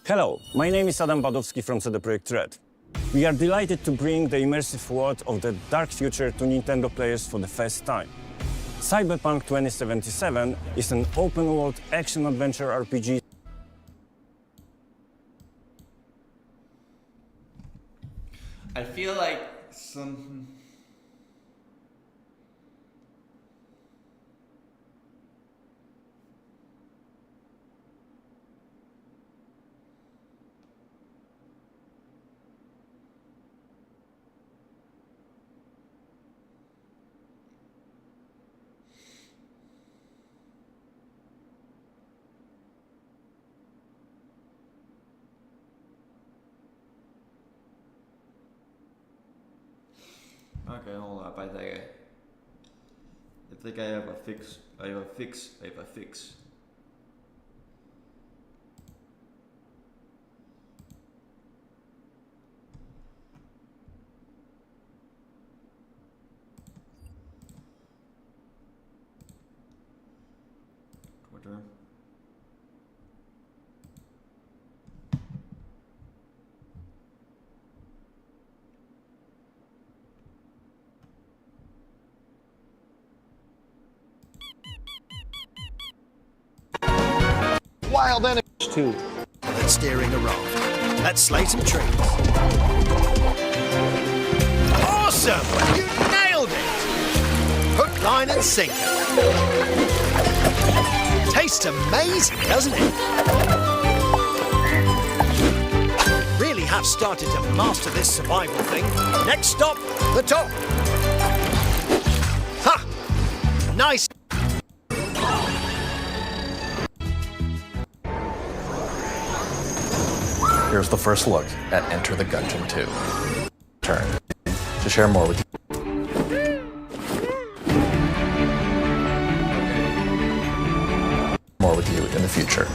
Hello, my name is Adam Badowski from CD Projekt Red. We are delighted to bring the immersive world of the dark future to Nintendo players for the first time. Cyberpunk 2077 is an open-world action-adventure RPG. I feel like some... Okay, hold up. I think I have a fix. I have a fix. Twitter. Wild Enemy 2. That's steering a raft. Let's slay some trees. Awesome! You nailed it! Hook, line and sinker. Tastes amazing, doesn't it? Really have started to master this survival thing. Next stop, the top. Ha! Nice. Here's the first look at Enter the Gungeon 2. Turn to share more with you. More with you in the future.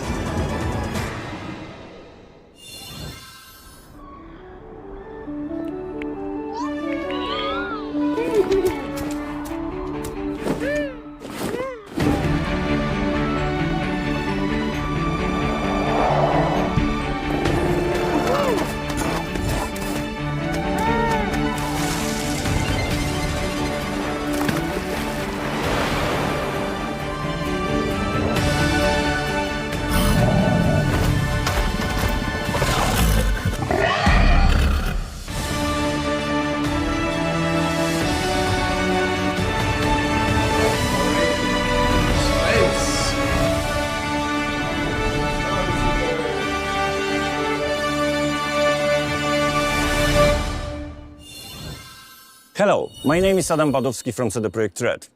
Hello, my name is Adam Badowski from CD Projekt Red.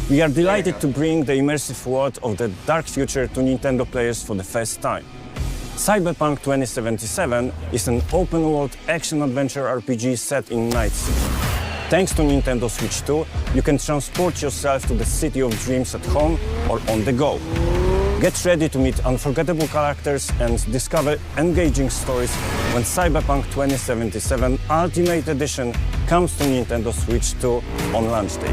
We are delighted to bring the immersive world of the dark future to Nintendo players for the first time. Cyberpunk 2077 is an open-world action-adventure RPG set in Night City. Thanks to Nintendo Switch 2, you can transport yourself to the city of dreams at home or on the go. Get ready to meet unforgettable characters and discover engaging stories when Cyberpunk 2077 Ultimate Edition comes to Nintendo Switch 2 on launch day.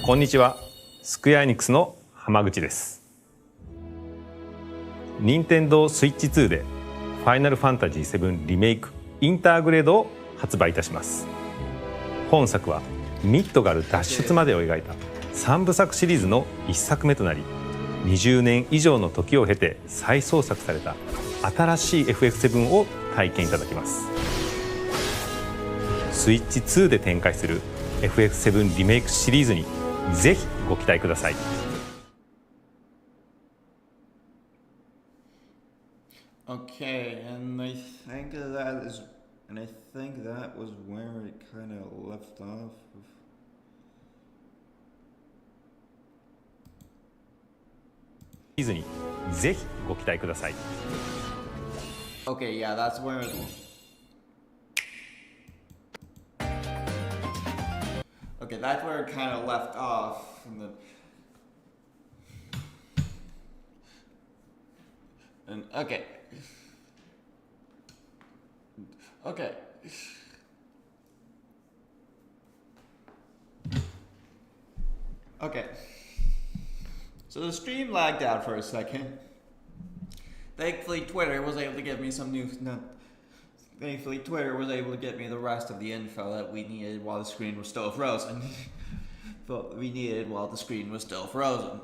こんにちは、スクエアエニックスの浜口です。任天堂スイッチ2でファイナルファンタジー7リメイクインターグレードを発売いたします。本作はミッドガル脱出までを描いた3部作シリーズの1作目となり、20年以上の時を経て再創作された新しい FF7 を体験いただきます。スイッチ2で展開する FF7 リメイクシリーズにぜひご期待ください。Okay, and I think that was where it kind of left off. Okay, yeah, that's where it was. Okay, that's where it kind of left off. And okay. Okay. Okay. So the stream lagged out for a second. Thankfully, Twitter was able to give me some news. No. Thankfully, Twitter was able to get me the rest of the info that we needed while the screen was still frozen. But we needed while the screen was still frozen.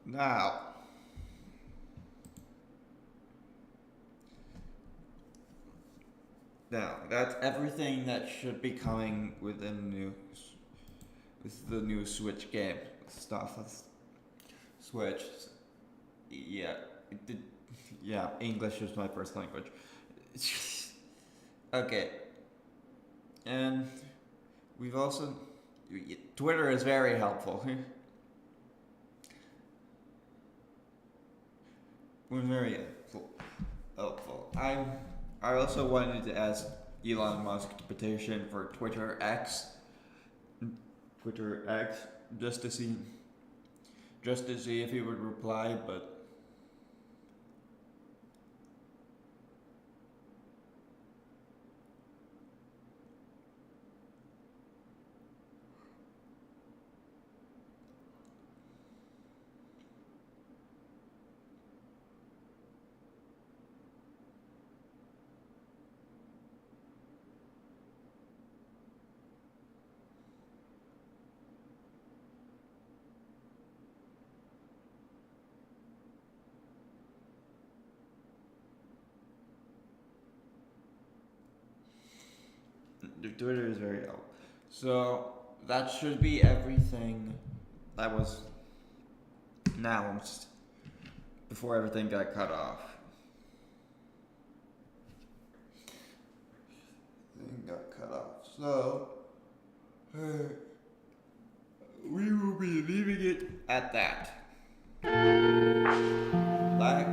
Now, that's everything that should be coming with the new Switch game stuff. Switch, yeah, English is my first language. Okay, and we've also, Twitter is very helpful. We're very helpful. I also wanted to ask Elon Musk to petition for Twitter X, just to see if he would reply, but Twitter is very helpful. So that should be everything that was announced before everything got cut off. So we will be leaving it at that. Bye.